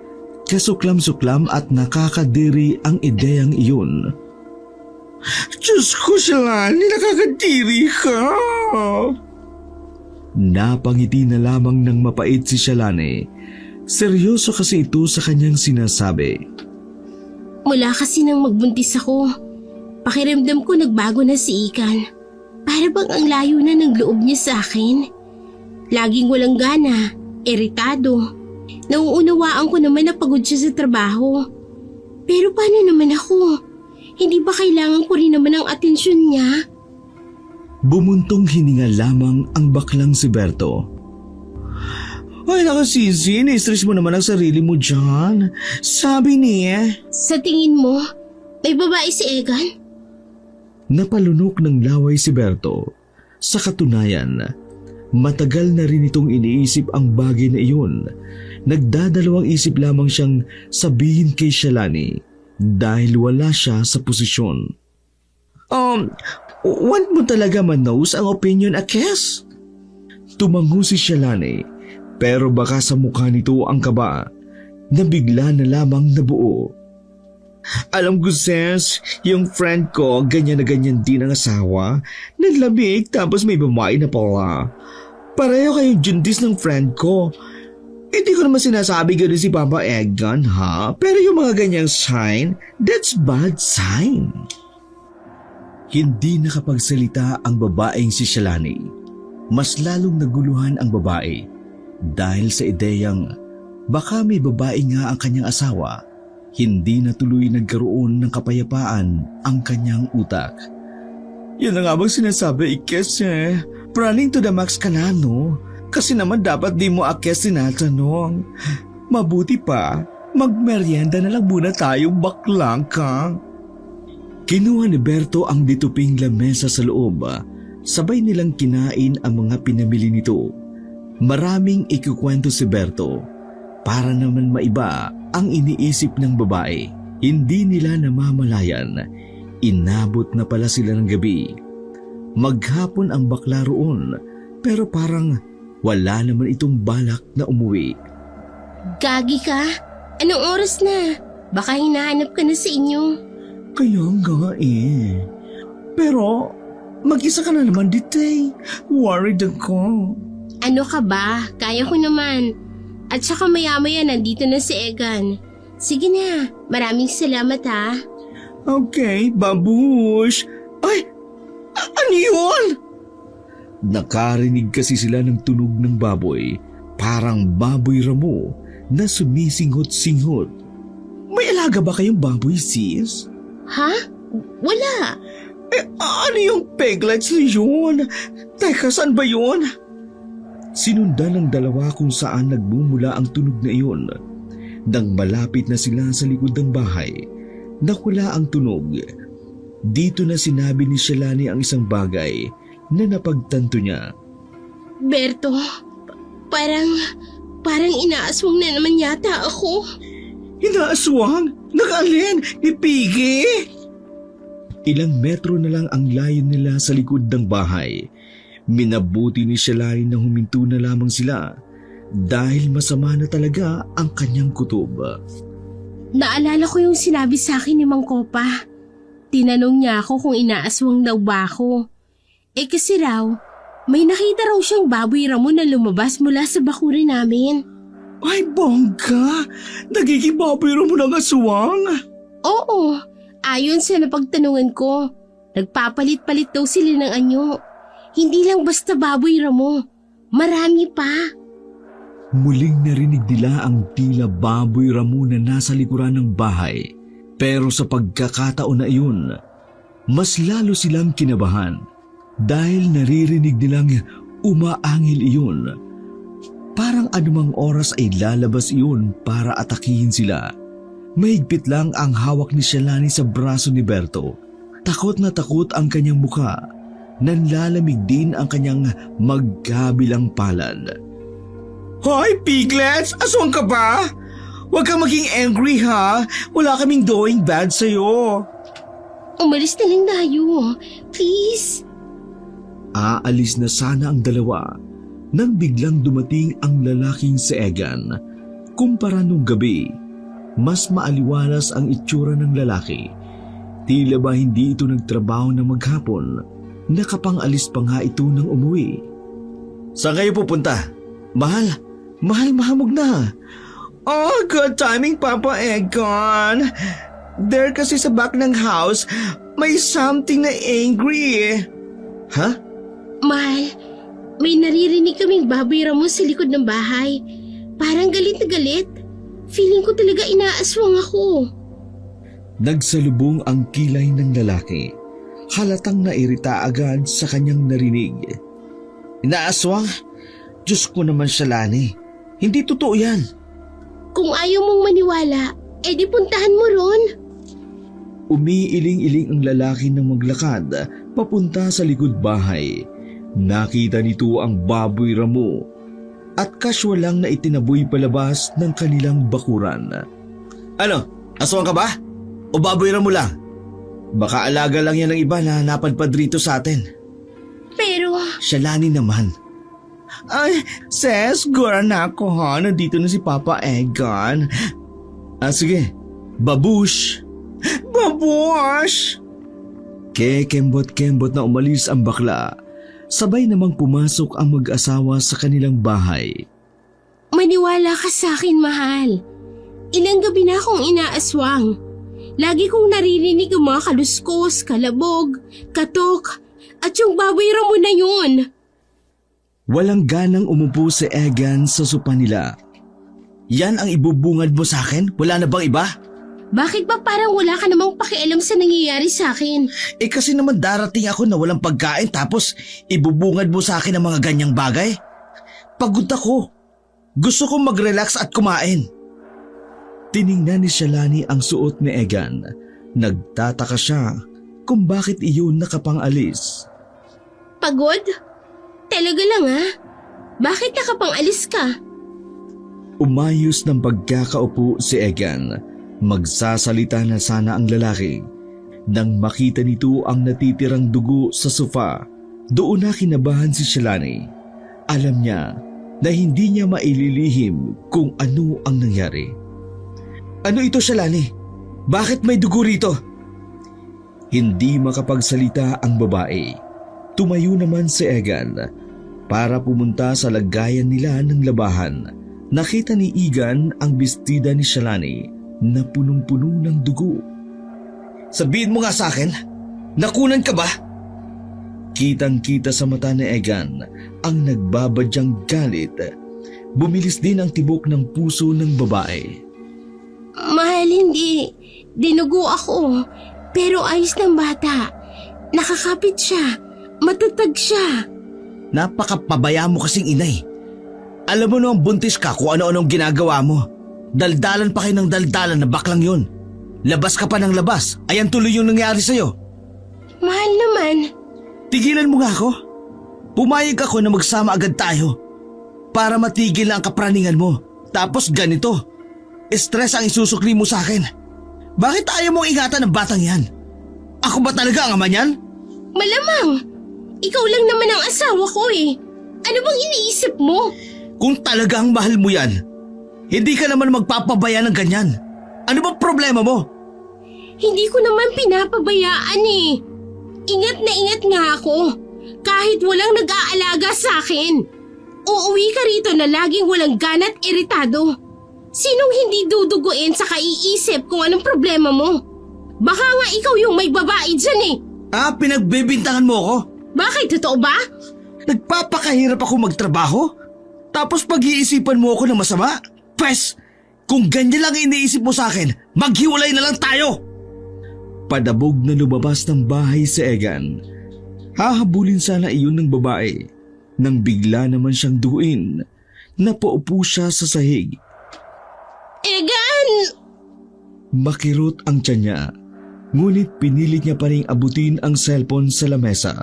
kasuklam-suklam at nakakadiri ang ideyang iyon. Diyos ko, Shalani, nakakadiri ka! Napangiti na lamang ng mapait si Shalani. Seryoso kasi ito sa kanyang sinasabi. Mula kasi nang magbuntis ako, pakiramdam ko nagbago na si Ikan. Para bang ang layo na ng loob niya sa akin. Laging walang gana, iritado. Nauunawaan ko naman na pagod siya sa trabaho. Pero paano naman ako? Hindi ba kailangan ko rin naman ang atensyon niya? Bumuntong hininga lamang ang baklang si Berto. Ay nakasisi, na-stress mo naman ang sarili mo dyan. Sabi niya. Sa tingin mo, may babae si Egan? Napalunok ng laway si Berto. Sa katunayan, matagal na rin itong iniisip ang bagay na iyon. Nagdadalawang isip lamang siyang sabihin kay Shalani dahil wala siya sa posisyon. Want mo talaga manos ang opinion, Akes? Tumango si Shalani, pero baka sa mukha nito ang kaba na bigla na lamang nabuo. Alam ko, sis, yung friend ko ganyan na ganyan din ang asawa. Naglamig tapos may babae na pala. Pareho kayong juntis ng friend ko. Hindi ko naman sinasabi gano'n si Papa Egan, ha? Pero yung mga ganyang sign, that's bad sign. Hindi nakapagsalita ang babaeng si Shalani. Mas lalong naguluhan ang babae dahil sa ideyang baka may babae nga ang kanyang asawa. Hindi na tuloy nagkaroon ng kapayapaan ang kanyang utak. Yan na nga bang sinasabi, Ikes eh? Running to the max ka na, no? Kasi naman dapat di mo Akes tinatanong. Mabuti pa, magmeryenda na lang muna tayo, baklang ka. Kinuha ni Berto ang dituping lamesa sa loob. Sabay nilang kinain ang mga pinamili nito. Maraming ikukwento si Berto. Para naman maiba ang iniisip ng babae. Hindi nila namamalayan. Inabot na pala sila ng gabi. Maghapon ang bakla roon, pero parang wala naman itong balak na umuwi. Gagi ka? Anong oras na? Baka hinahanap ka na sa inyo. Kaya nga eh. Pero mag-isa ka na naman dito eh. Worried ako. Ano ka ba? Kaya ko naman. At saka maya-maya nandito na si Egan. Sige na, maraming salamat ha. Okay, babush. Ay, ano yun? Nakarinig kasi sila ng tunog ng baboy. Parang baboy ramo na sumisinghot-singhot. May alaga ba kayong baboy, sis? Ha? Wala. Ano yung peglets na yun? Teka, saan ba yun? Sinundan ng dalawa kung saan nagmumula ang tunog na iyon. Nang malapit na sila sa likod ng bahay, nakula ang tunog. Dito na sinabi ni Shalani ang isang bagay na napagtanto niya. Berto, parang inaaswang na naman yata ako. Inaaswang? Nag-alin? Ni Piggy? Ilang metro na lang ang layo nila sa likod ng bahay. Minabuti ni Shalani na huminto na lamang sila dahil masama na talaga ang kanyang kutob. Naalala ko yung sinabi sa akin ni Mang Kopa. Tinanong niya ako kung inaaswang daw ba ako. Kasi raw, may nakita raw siyang baboy ramo na lumabas mula sa bakuri namin. Ay bongga! Nagiging baboy ramo ng aswang? Oo, ayon sa napagtanungan ko. Nagpapalit-palit daw sila ng anyo. Hindi lang basta baboy ramo, marami pa. Muling narinig nila ang tila baboy ramo na nasa likuran ng bahay. Pero sa pagkakataon na iyon, mas lalo silang kinabahan dahil naririnig nilang umaangil iyon. Parang anumang oras ay lalabas iyon para atakihin sila. Mahigpit lang ang hawak ni Shalani sa braso ni Berto. Takot na takot ang kanyang mukha. Nanlalamig din ang kanyang magkabilang palad. Hoy, Piglets! Aswang ka ba? Huwag kang maging angry ha. Wala kaming doing bad sa'yo. Umalis na lang tayo. Please. Aalis na sana ang dalawa nang biglang dumating ang lalaking si Egan. Kumpara nung gabi, mas maaliwalas ang itsura ng lalaki. Tila ba hindi ito nagtrabaho ng maghapon? Nakapang-alis pa nga ito nang umuwi. Saan kayo pupunta? Mahal mahamog na. Oh, good timing, Papa Egon. There kasi sa back ng house, may something na angry. Ha? Mahal, may naririnig kaming baboy ramo sa likod ng bahay. Parang galit na galit. Feeling ko talaga inaaswang ako. Nagsalubong ang kilay ng lalaki. Halatang nairita agad sa kanyang narinig. Inaaswang? Diyos ko naman, Shalani. Hindi totoo yan. Kung ayaw mong maniwala, edi puntahan mo ron. Umiiling-iling ang lalaki ng maglakad papunta sa likod bahay. Nakita nito ang baboy ramo at casual lang na itinaboy palabas ng kanilang bakuran. Ano? Aswang ka ba? O baboy ramo lang? Baka alaga lang yan ng iba na napadpad rito sa atin. Pero... Shalani naman. Ay, Ses, gura na ako ha. Nandito na si Papa Egon. Sige. Babush! Babush! Kembot-kembot na umalis ang bakla. Sabay namang pumasok ang mag-asawa sa kanilang bahay. Maniwala ka sa akin, mahal. Ilang gabi na akong inaaswang. Lagi kong naririnig ang mga kaluskos, kalabog, katok, at yung baboy ramo na yun. Walang ganang umupo si Egan sa sopa nila. Yan ang ibubungad mo sa akin? Wala na bang iba? Bakit ba parang wala ka namang pakialam sa nangyayari sa akin? Kasi naman darating ako na walang pagkain tapos ibubungad mo sa akin ang mga ganyang bagay? Pagod ako. Gusto kong mag-relax at kumain. Tiningnan ni Shalani ang suot ni Egan. Nagtataka siya kung bakit iyon nakapang-alis. Pagod? Talaga lang ha? Bakit nakapang-alis ka? Umayos ng pagkakaupo si Egan. Magsasalita na sana ang lalaki. Nang makita nito ang natitirang dugo sa sofa, doon na kinabahan si Shalani. Alam niya na hindi niya maililihim kung ano ang nangyari. Ano ito, Shalani? Bakit may dugo rito? Hindi makapagsalita ang babae. Tumayo naman si Egan para pumunta sa lagayan nila ng labahan. Nakita ni Egan ang bestida ni Shalani na punong-puno ng dugo. Sabihin mo nga sa akin, nakunan ka ba? Kitang-kita sa mata ni Egan ang nagbabadyang galit. Bumilis din ang tibok ng puso ng babae. Mahal, hindi. Dinugo ako. Pero ayos ng bata. Nakakapit siya. Matatag siya. Napakapabaya mo kasing inay. Alam mo noong buntis ka kung ano-anong ginagawa mo. Daldalan pa kayo ng daldalan na baklang yun. Labas ka pa ng labas. Ayan tuloy yung nangyari sa'yo. Mahal naman. Tigilan mo nga ako. Pumayag ako na magsama agad tayo. Para matigil na ang kapraningan mo. Tapos ganito. Stress ang isusukli mo sa akin. Bakit ayaw mong ingatan ng batang yan? Ako ba talaga ang ama niyan? Malamang. Ikaw lang naman ang asawa ko eh. Ano bang iniisip mo? Kung talagang mahal mo yan, hindi ka naman magpapabaya ng ganyan. Ano bang problema mo? Hindi ko naman pinapabayaan eh. Ingat na ingat nga ako. Kahit walang nag-aalaga sa akin. Uuwi ka rito na laging walang gana at iritado. Sinong hindi duduguin sa kaiisip kung anong problema mo? Baka nga ikaw yung may babae dyan eh. Pinagbebintangan mo ako? Bakit? Totoo ba? Nagpapakahirap ako magtrabaho? Tapos pag-iisipan mo ako ng masama? Pwes, kung ganyan lang iniisip mo sa akin, maghiwalay na lang tayo! Padabog na lumabas ng bahay si Egan. Hahabulin sana iyon ng babae. Nang bigla naman siyang duguin, napaupo siya sa sahig. Egan! Makirot ang tiyan niya, ngunit pinilit niya pa ring abutin ang cellphone sa lamesa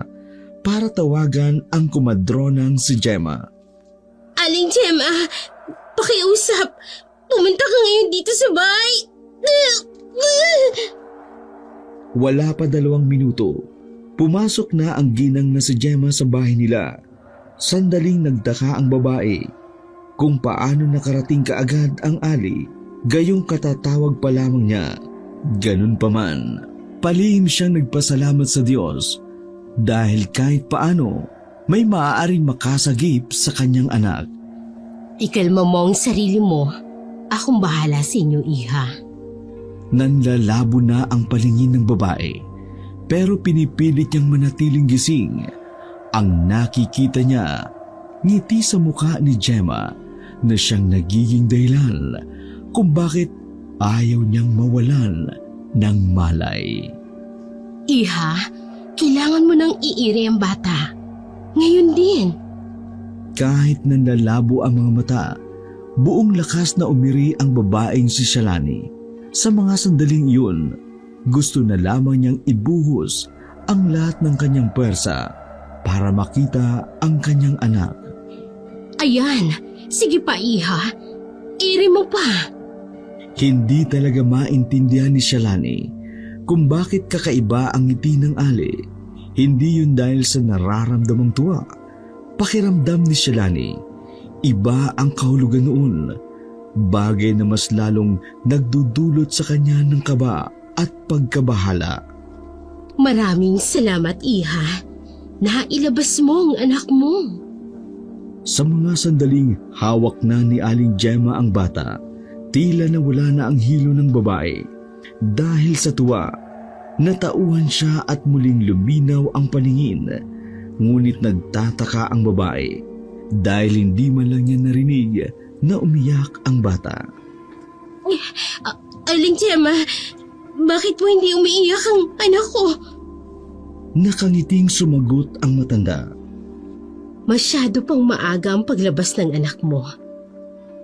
para tawagan ang kumadronang si Gemma. Aling Gemma, pakiusap. Pumunta ka ngayon dito sa bahay. Wala pa 2 minuto, pumasok na ang ginang na si Gemma sa bahay nila. Sandaling nagtaka ang babae kung paano nakarating kaagad ang Ali, gayong katatawag pa lamang niya. Ganun pa man, palihim siyang nagpasalamat sa Diyos dahil kahit paano may maaaring makasagip sa kanyang anak. Ikalma mo ang sarili mo. Akong bahala sa inyo, iha. Nanlalabo na ang palingin ng babae, pero pinipilit niyang manatiling gising. Ang nakikita niya, ngiti sa mukha ni Gemma na siyang nagiging dahilan kung bakit ayaw niyang mawalan ng malay. Iha, kailangan mo nang iiri ang bata. Ngayon din. Kahit nanlalabo ang mga mata, buong lakas na umiri ang babaeng si Shalani. Sa mga sandaling iyon, gusto na lamang niyang ibuhos ang lahat ng kanyang pwersa para makita ang kanyang anak. Ayan, sige pa, iha. Iri mo pa. Hindi talaga maintindihan ni Shalani kung bakit kakaiba ang ngiti ng Ali. Hindi yun dahil sa nararamdamang tuwa. Pakiramdam ni Shalani, iba ang kahulugan noon. Bagay na mas lalong nagdudulot sa kanya ng kaba at pagkabahala. Maraming salamat, iha. Nailabas mo ang anak mo. Sa mga sandaling hawak na ni Aling Gemma ang bata, tila nawala na ang hilo ng babae. Dahil sa tuwa, natauhan siya at muling luminaw ang paningin. Ngunit nagtataka ang babae dahil hindi man lang niya narinig na umiyak ang bata. Aling Gemma, bakit mo hindi umiiyak ang anak ko? Nakangiting sumagot ang matanda. Masyado pang maaga ang paglabas ng anak mo.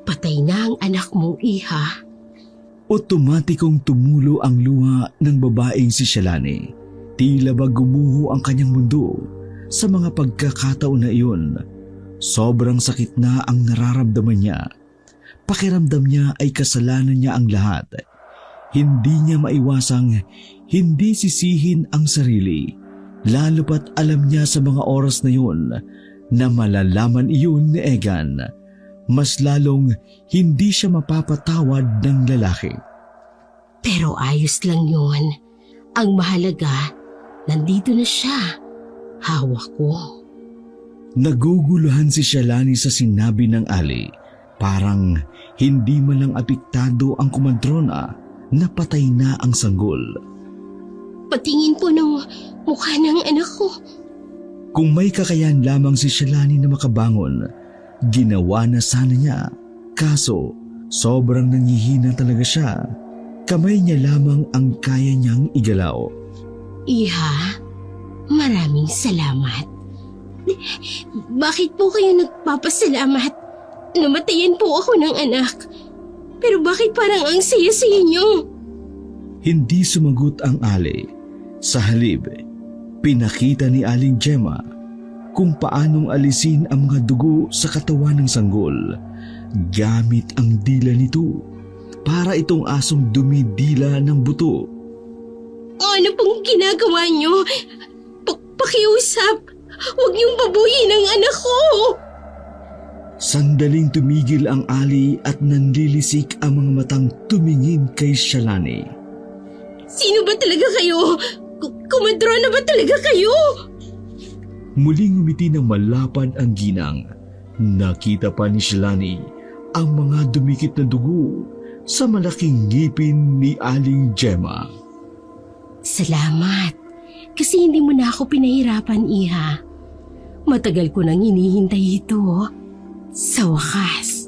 Patay na ang anak mo, iha. Otomatikong tumulo ang luha ng babaeng si Shalani. Tila ba gumuho ang kanyang mundo sa mga pagkakataon na iyon. Sobrang sakit na ang nararamdaman niya. Pakiramdam niya ay kasalanan niya ang lahat. Hindi niya maiwasang hindi sisihin ang sarili. Lalo pat alam niya sa mga oras na yun na malalaman iyon ni Egan. Mas lalong hindi siya mapapatawad ng lalaki. Pero ayos lang yun. Ang mahalaga, nandito na siya. Hawak ko. Naguguluhan si Shalani sa sinabi ng Ali. Parang hindi man lang apektado ang kumadrona na patay na ang sanggol. Patingin po ng mukha ng anak ko. Kung may kakayahan lamang si Shalani na makabangon, ginawa na sana niya. Kaso, sobrang nangihina talaga siya. Kamay niya lamang ang kaya niyang igalaw. Iha, maraming salamat. Bakit po kayo nagpapasalamat? Namatayan po ako ng anak. Pero bakit parang ang saya-saya niyo? Hindi sumagot ang Ali. Sa halip, pinakita ni Aling Gemma kung paanong alisin ang mga dugo sa katawan ng sanggol gamit ang dila nito para itong asong dumidila ng buto. Ano pong ginagawa niyo? Pakiusap! Huwag niyong babuyin ang anak ko! Sandaling tumigil ang Ali at nanlilisik ang mga matang tumingin kay Shalani. Sino ba talaga kayo? Kumadrona ba talaga kayo? Muling umiti ng malapad ang ginang. Nakita pa ni Shalani ang mga dumikit na dugo sa malaking ngipin ni Aling Gemma. Salamat. Kasi hindi mo na ako pinahirapan, iha. Matagal ko nang hinihintay ito. Sa wakas,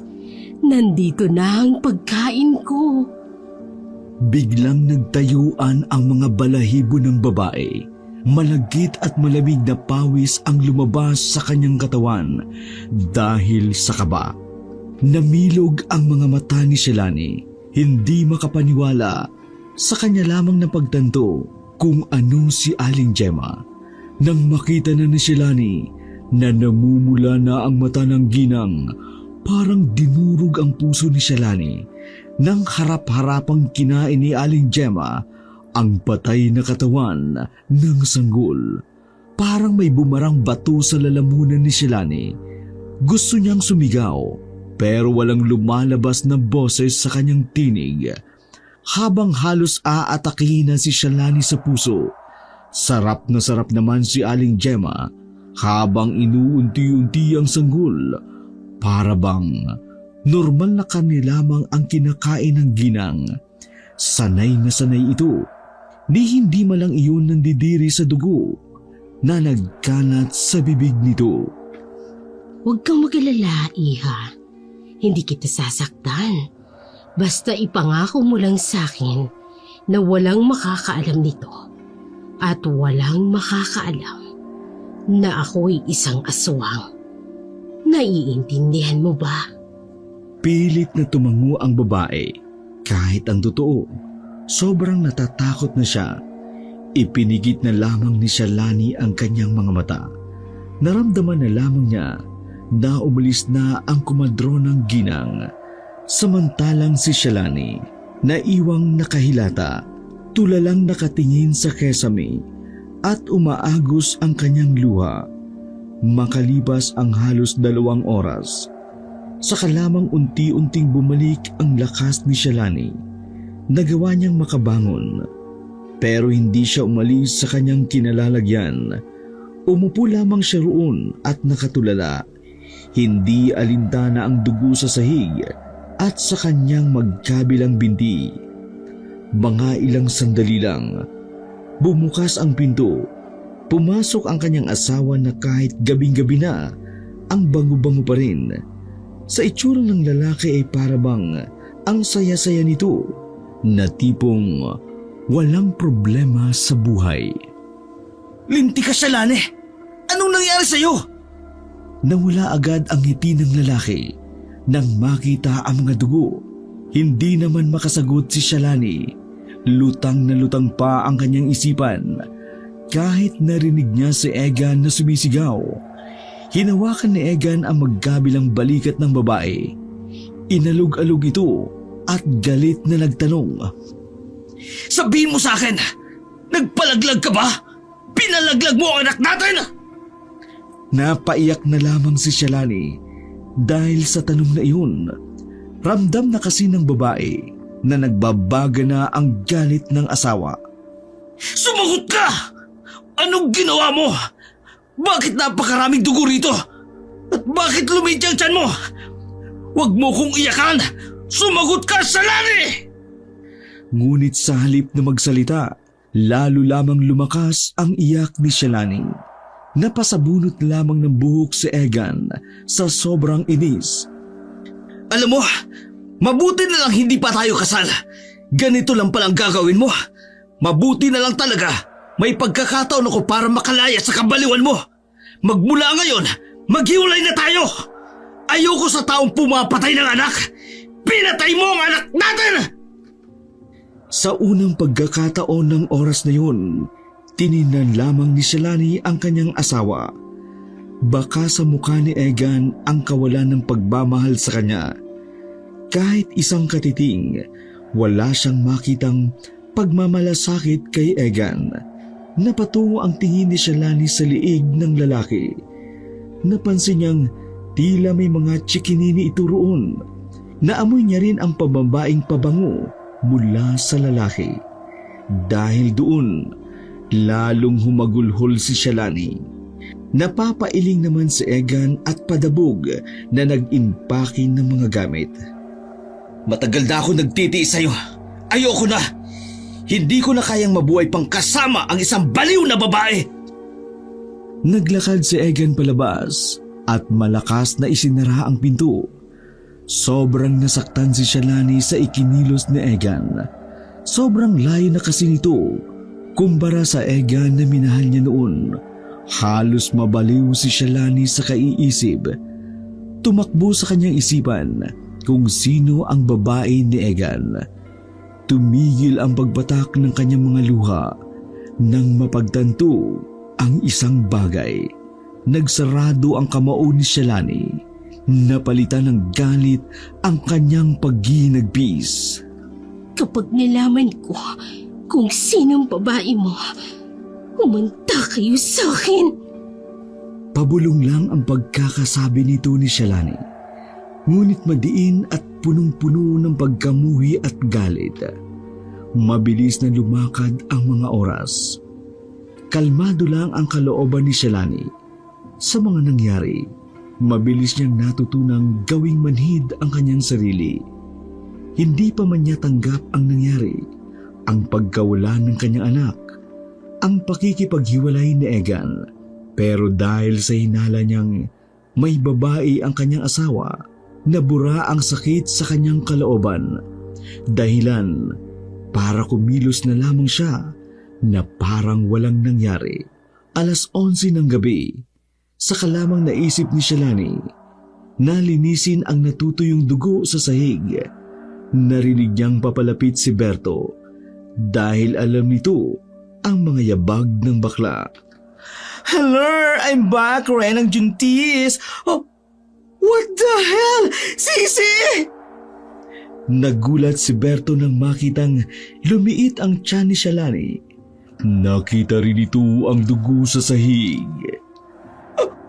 nandito na ang pagkain ko. Biglang nagtayuan ang mga balahibo ng babae. Malagkit at malamig na pawis ang lumabas sa kanyang katawan dahil sa kaba. Namilog ang mga mata ni Shalani. Hindi makapaniwala Sa kanya lamang napagtanto kung ano si Aling Gemma. Nang makita na ni Shalani na namumula na ang mata ng ginang, parang dinurog ang puso ni Shalani nang harap-harapang kinain ni Aling Gemma ang patay na katawan ng sanggol. Parang may bumarang bato sa lalamunan ni Shalani. Gusto niyang sumigaw pero walang lumalabas na boses sa kanyang tinig. Habang halos aatakihin na si Shalani sa puso, sarap naman si Aling Gemma habang inuunti-unti ang sanggol. Para bang normal na karne lamang ang kinakain ng ginang. Sanay na sanay ito, ni hindi malang iyon nandidiri sa dugo na nagkalat sa bibig nito. Huwag kang mag-alala, Iha. Hindi kita sasaktan. Basta ipangako mo lang sa akin na walang makakaalam nito at walang makakaalam na ako'y isang aswang. Naiintindihan mo ba? Pilit na tumango ang babae. Kahit ang totoo, sobrang natatakot na siya. Ipinigit na lamang ni Shalani ang kanyang mga mata. Naramdaman na lamang niya na umalis na ang kumadron ng ginang. Samantalang si Shalani, naiwang nakahilata, tulalang nakatingin sa kesame at umaagos ang kanyang luha. Makalipas ang halos 2 oras, saka lamang unti-unting bumalik ang lakas ni Shalani. Nagawa niyang makabangon, pero hindi siya umalis sa kanyang kinalalagyan. Umupo lamang siya roon at nakatulala. Hindi alintana ang dugo sa sahig at sa kanyang magkabilang binti. Mga ilang sandali lang, bumukas ang pinto. Pumasok ang kanyang asawa na kahit gabing-gabi na, ang bango-bango pa rin. Sa itsura ng lalaki ay parabang ang saya-saya nito na tipong walang problema sa buhay. Linti ka, Shalani! Anong nangyari sa'yo? Nawala agad ang ngiti ng lalaki nang makita ang mga dugo. Hindi naman makasagot si Shalani. Lutang na lutang pa ang kanyang isipan kahit narinig niya si Egan na sumisigaw. Hinawakan ni Egan ang magkabilang balikat ng babae. Inalog-alog ito at galit na nagtanong. Sabihin mo sa akin, nagpalaglag ka ba? Pinalaglag mo ang anak natin! Napaiyak na lamang si Shalani dahil sa tanong na iyon. Ramdam na kasi ng babae na nagbabaga na ang galit ng asawa. Sumagot ka! Anong ginawa mo? Bakit napakaraming dugo rito? At bakit lumiti ang tiyan mo? Huwag mo kong iyakan! Sumagot ka, Shalani! Ngunit sa halip na magsalita, lalo lamang lumakas ang iyak ni Shalani. Napasabunot lamang ng buhok si Egan sa sobrang inis. Alam mo, mabuti na lang hindi pa tayo kasal. Ganito lang palang gagawin mo. Mabuti na lang talaga. May pagkakataon ako para makalaya sa kabaliwan mo. Magmula ngayon, maghiwalay na tayo. Ayoko sa taong pumapatay ng anak. Pinatay mo ang anak natin! Sa unang pagkakataon ng oras na yun, tiningnan lamang ni Shalani ang kanyang asawa. Baka sa mukha ni Egan ang kawalan ng pagmamahal sa kanya. Kahit isang katiting, wala siyang makitang pagmamalasakit kay Egan. Napatungo ang tingin ni Shalani sa liig ng lalaki. Napansin niyang tila may mga tsikinini ito roon. Naamoy niya rin ang pababaing pabango mula sa lalaki. Dahil doon, lalong humagulhol si Shalani. Napapailing naman si Egan at padabog na nag-impakin ng mga gamit. Matagal na ako nagtitiis sa'yo. Ayoko na. Hindi ko na kayang mabuhay pang kasama ang isang baliw na babae. Naglakad si Egan palabas at malakas na isinara ang pinto. Sobrang nasaktan si Shalani sa ikinilos ni Egan. Sobrang layo na kasi nito kumpara sa Egan na minahal niya noon. Halos mabaliw si Shalani sa kaiisip. Tumakbo sa kanyang isipan kung sino ang babae ni Egan. Tumigil ang pagbatak ng kanyang mga luha nang mapagtanto ang isang bagay. Nagsarado ang kamao ni Shalani. Napalitan ng galit ang kanyang pagginagpis. Kapag nalaman ko kung sinong babae mo, umanta kayo sa akin. Pabulong lang ang pagkakasabi nito ni Shalani. Ngunit madiin at punong-puno ng pagkamuhi at galit. Mabilis na lumakad ang mga oras. Kalmado lang ang kalooban ni Shalani. Sa mga nangyari, mabilis niyang natutunang gawing manhid ang kanyang sarili. Hindi pa man niya tanggap ang nangyari, ang pagkawala ng kanyang anak, ang pakikipaghiwalay ni Egan. Pero dahil sa hinala niyang may babae ang kanyang asawa, nabura ang sakit sa kanyang kalooban. Dahilan para kumilos na lamang siya na parang walang nangyari. 11:00 ng gabi, saka lamang naisip ni Shalani na linisin ang natutuyong dugo sa sahig. Narinig niyang papalapit si Berto dahil alam nito ang mga yabag ng bakla. Hello, I'm back, Renang Juntis. Oh, what the hell? Sisi! Nagulat si Berto nang makitang lumiit ang tiyan ni Shalani. Nakita rin ito ang dugo sa sahig.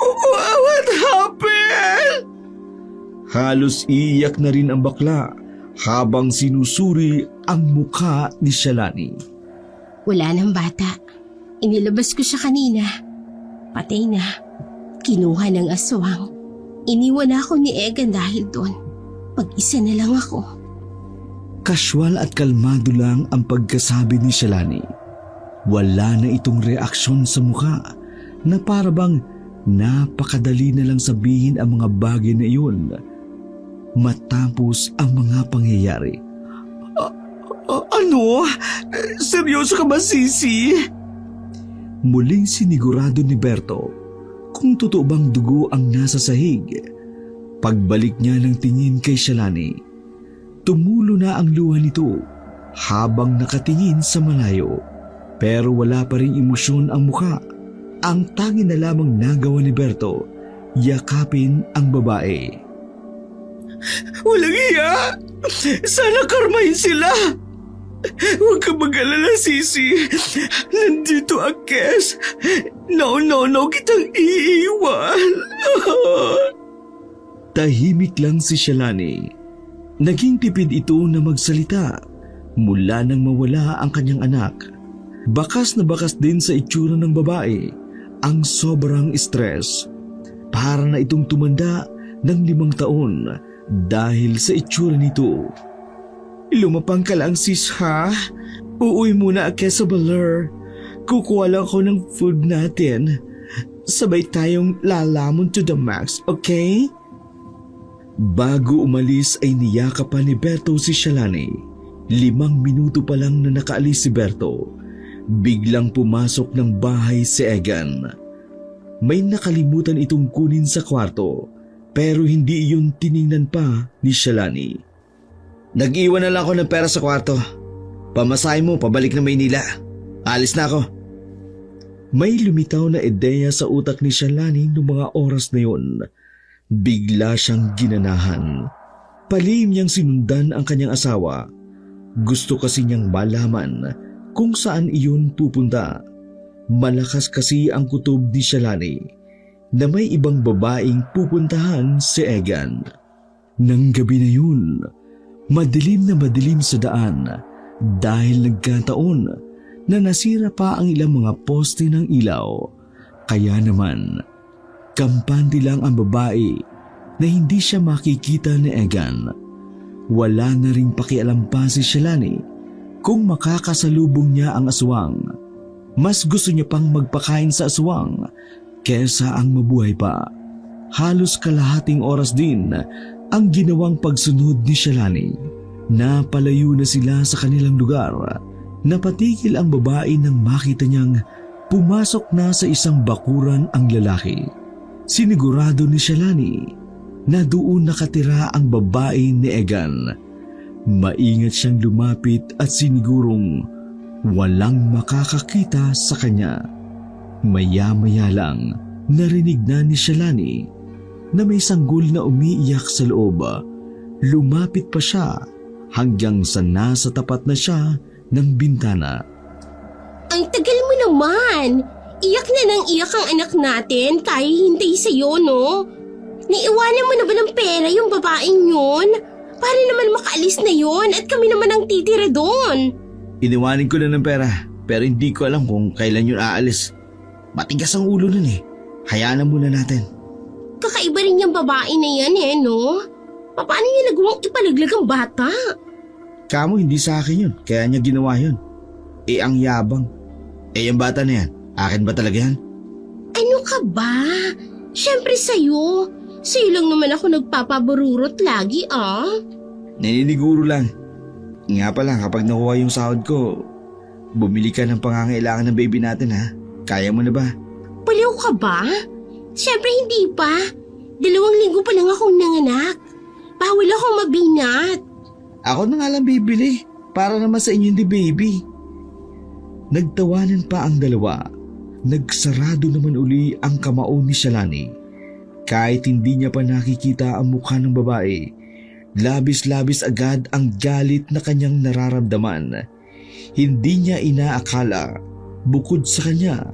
What happened? Halos iyak na rin ang bakla habang sinusuri ang mukha ni Shalani. Wala nang bata. Inilabas ko siya kanina. Patay na. Kinuha ng aswang. Iniwan ako ni Egan dahil doon. Mag-isa na lang ako. Kasywal at kalmado lang ang pagkasabi ni Shalani. Wala na itong reaksyon sa mukha na parabang napakadali na lang sabihin ang mga bagay na iyon matapos ang mga pangyayari. Ano? Seryoso ka ba, Sisi? Muling sinigurado ni Berto kung totoo bang dugo ang nasa sahig. Pagbalik niya ng tingin kay Shalani, tumulo na ang luha nito habang nakatingin sa malayo. Pero wala pa ring emosyon ang mukha. Ang tanging na lamang nagawa ni Berto, yakapin ang babae. Walang iya! Sana karmahin sila! Huwag ka mag-alala, Sisi. Nandito ang Kes. No, kitang iiwan. Tahimik lang si Shalani. Naging tipid ito na magsalita mula nang mawala ang kanyang anak. Bakas na bakas din sa itsura ng babae ang sobrang stress. Para na itong tumanda ng 5 taon dahil sa itsura nito. Lumapang ka lang, sis, ha? Uuwi muna ako sa Baler. Kukuha lang ako ng food natin. Sabay tayong lalamon to the max, okay? Bago umalis ay niyakapan ni Berto si Shalani. 5 minuto pa lang na nakaalis si Berto. Biglang pumasok ng bahay si Egan. May nakalimutan itong kunin sa kwarto pero hindi iyon tiningnan pa ni Shalani. Nag-iwan na lang ako ng pera sa kwarto. Pamasahe mo, pabalik na Maynila. Alis na ako. May lumitaw na ideya sa utak ni Shalani noong mga oras na yun. Bigla siyang ginanahan. Palihim niyang sinundan ang kanyang asawa. Gusto kasi niyang malaman kung saan iyon pupunta. Malakas kasi ang kutob ni Shalani na may ibang babaeng pupuntahan si Egan. Nang gabi na yun, madilim na madilim sa daan dahil nagkataon na nasira pa ang ilang mga poste ng ilaw. Kaya naman, kampante lang ang babae na hindi siya makikita ni Egan. Wala na ring pakialam pa si Shalani kung makakasalubong niya ang aswang. Mas gusto niya pang magpakain sa aswang kesa ang mabuhay pa. Halos kalahating oras din ang ginawang pagsunod ni Shalani. Napalayo na sila sa kanilang lugar. Napatigil ang babae nang makita niyang pumasok na sa isang bakuran ang lalaki. Sinigurado ni Shalani na doon nakatira ang babae ni Egan. Maingat siyang lumapit at sinigurong walang makakakita sa kanya. Maya-maya lang narinig na ni Shalani na may sanggol na umiiyak sa loob. Lumapit pa siya hanggang sa nasa tapat na siya ng bintana. Ang tagal mo naman! Iyak na nang iyak ang anak natin kaya hintay sa'yo, no? Naiwanan mo na ba ng pera yung babaeng yun? Para naman makaalis na yun at kami naman ang titira doon. Iniwanin ko na ng pera pero hindi ko alam kung kailan yun aalis. Matigas ang ulo nun eh. Hayaan na muna natin. Kakaiba rin yung babae na yan no? Paano niya nagawang ipalaglag ang bata? Kamo hindi sa akin yun, kaya niya ginawa yun. Ang yabang. Yung bata na yan, akin ba talaga yan? Ano ka ba? Siyempre sa'yo. Sa'yo lang naman ako nagpapabururot lagi Naniniguro lang. Nga pala, kapag nakuha yung sahod ko, bumili ka ng pangangailangan ng baby natin ha. Kaya mo na ba? Baliw ka ba? Siyempre hindi pa. 2 linggo pa lang akong nanganak. Bawal akong mabinat. Ako na nga lang bibili para naman sa inyo hindi baby. Nagtawanan pa ang dalawa. Nagsarado naman uli ang kamao ni Shalani. Kahit hindi niya pa nakikita ang mukha ng babae, labis-labis agad ang galit na kanyang nararamdaman. Hindi niya inaakala, bukod sa kanya,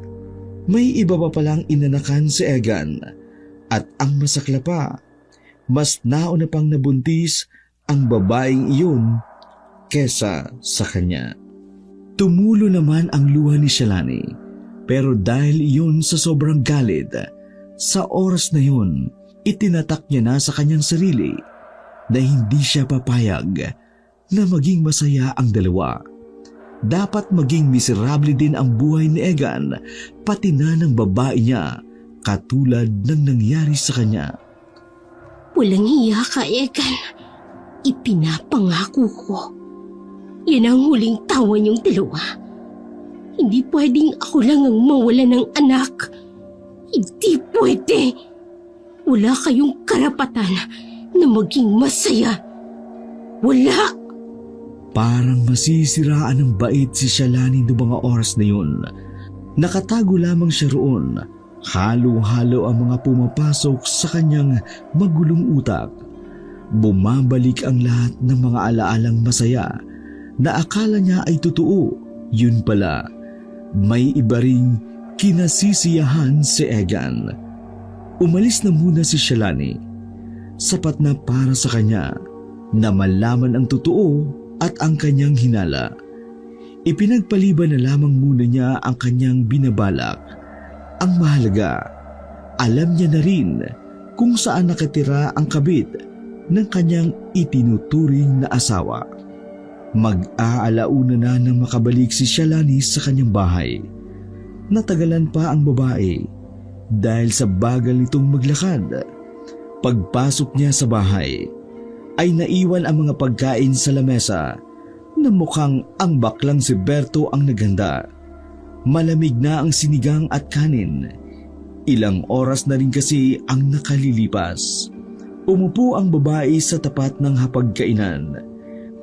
may iba pa palang inanakan si Egan. At ang masakla pa, mas nauna pang nabuntis ang babaeng iyon kesa sa kanya. Tumulo naman ang luha ni Shalani, pero dahil iyon sa sobrang galit, sa oras na yun, itinatak niya na sa kanyang sarili na hindi siya papayag na maging masaya ang dalawa. Dapat maging miserable din ang buhay ni Egan, pati na ng babae niya, katulad ng nangyari sa kanya. Walang hiya ka, Egan. Ipinapangako ko. Yan ang huling tawan yung dalawa. Hindi pwedeng ako lang ang mawala ng anak. Hindi pwede. Wala kayong karapatan na maging masaya. Wala. Parang masisiraan ng bait si Shalani noong mga oras na yun. Nakatago lamang siya roon. Halo-halo ang mga pumapasok sa kanyang magulong utak. Bumabalik ang lahat ng mga alaalang masaya na akala niya ay totoo. Yun pala, may iba ring kinasisiyahan si Egan. Umalis na muna si Shalani. Sapat na para sa kanya na malaman ang totoo at ang kanyang hinala. Ipinagpaliban na lamang muna niya ang kanyang binabalak. Ang mahalaga, alam niya na rin kung saan nakatira ang kabit ng kanyang itinuturing na asawa. Mag-aalauna na nang makabalik si Shalani sa kanyang bahay. Natagalan pa ang babae dahil sa bagal nitong maglakad. Pagpasok niya sa bahay, ay naiwan ang mga pagkain sa lamesa na mukhang ang baklang si Berto ang naghanda. Malamig na ang sinigang at kanin. Ilang oras na rin kasi ang nakalilipas. Umupo ang babae sa tapat ng hapagkainan.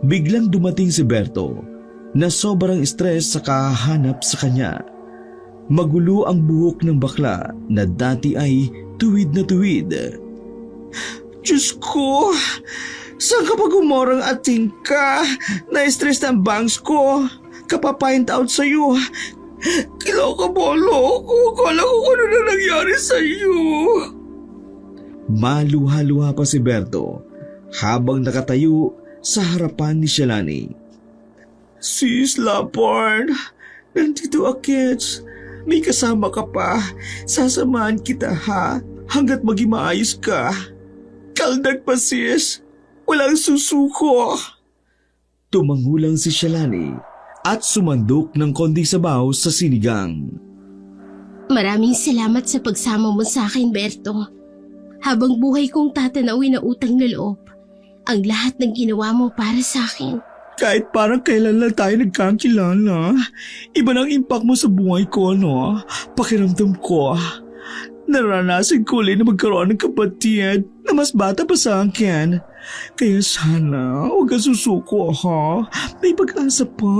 Biglang dumating si Berto na sobrang stress sa kahanap sa kanya. Magulo ang buhok ng bakla na dati ay tuwid na tuwid. Diyos ko! Saan ka pa gumorang ating ka? Na-stress ng bangs ko. Kapapaint out sa'yo. Kiloko bolo ko. Kala ko ano na nangyari sa'yo. Maluha-luha pa si Berto habang nakatayo sa harapan ni Shalani. Sis Lapard, nandito akits. May kasama ka pa. Sasamahan kita ha. Hanggat maging maayos ka. Kaldag pa sis. Walang susuko. Tumangulang si Shalani at sumandok ng konting sabaw sa sinigang. Maraming salamat sa pagsama mo sa akin, Berto. Habang buhay kong tatanawin na utang na loob, ang lahat ng ginawa mo para sa akin. Kahit parang kailan lang tayo nagkakilala, iba ng impact mo sa buhay ko, no? Pakiramdam ko, Naranasan ko ulit na magkaroon ng kapatid na mas bata pa sa akin. Kaya sana huwag kang susuko ha. May pag-asa pa.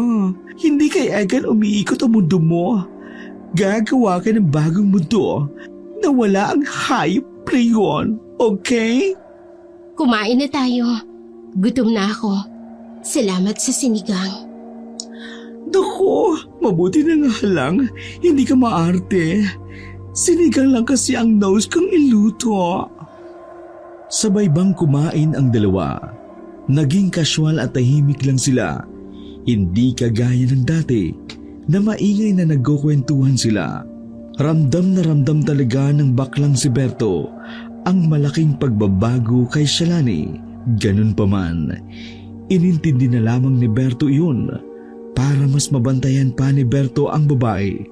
Hindi kay Egan umiikot ang mundo mo. Gagawa ka ng bagong mundo na wala ang hayop na yun. Okay? Kumain na tayo. Gutom na ako. Salamat sa sinigang. Naku, mabuti na nga lang. Hindi ka maarte. Sinigang lang kasi ang nose kong iluto. Sabay bang kumain ang dalawa? Naging kasyual at tahimik lang sila. Hindi kagaya ng dati na maingay na nagkukwentuhan sila. Ramdam na ramdam talaga ng baklang si Berto ang malaking pagbabago kay Shalani. Ganun pa man, inintindi na lamang ni Berto iyon para mas mabantayan pa ni Berto ang babae.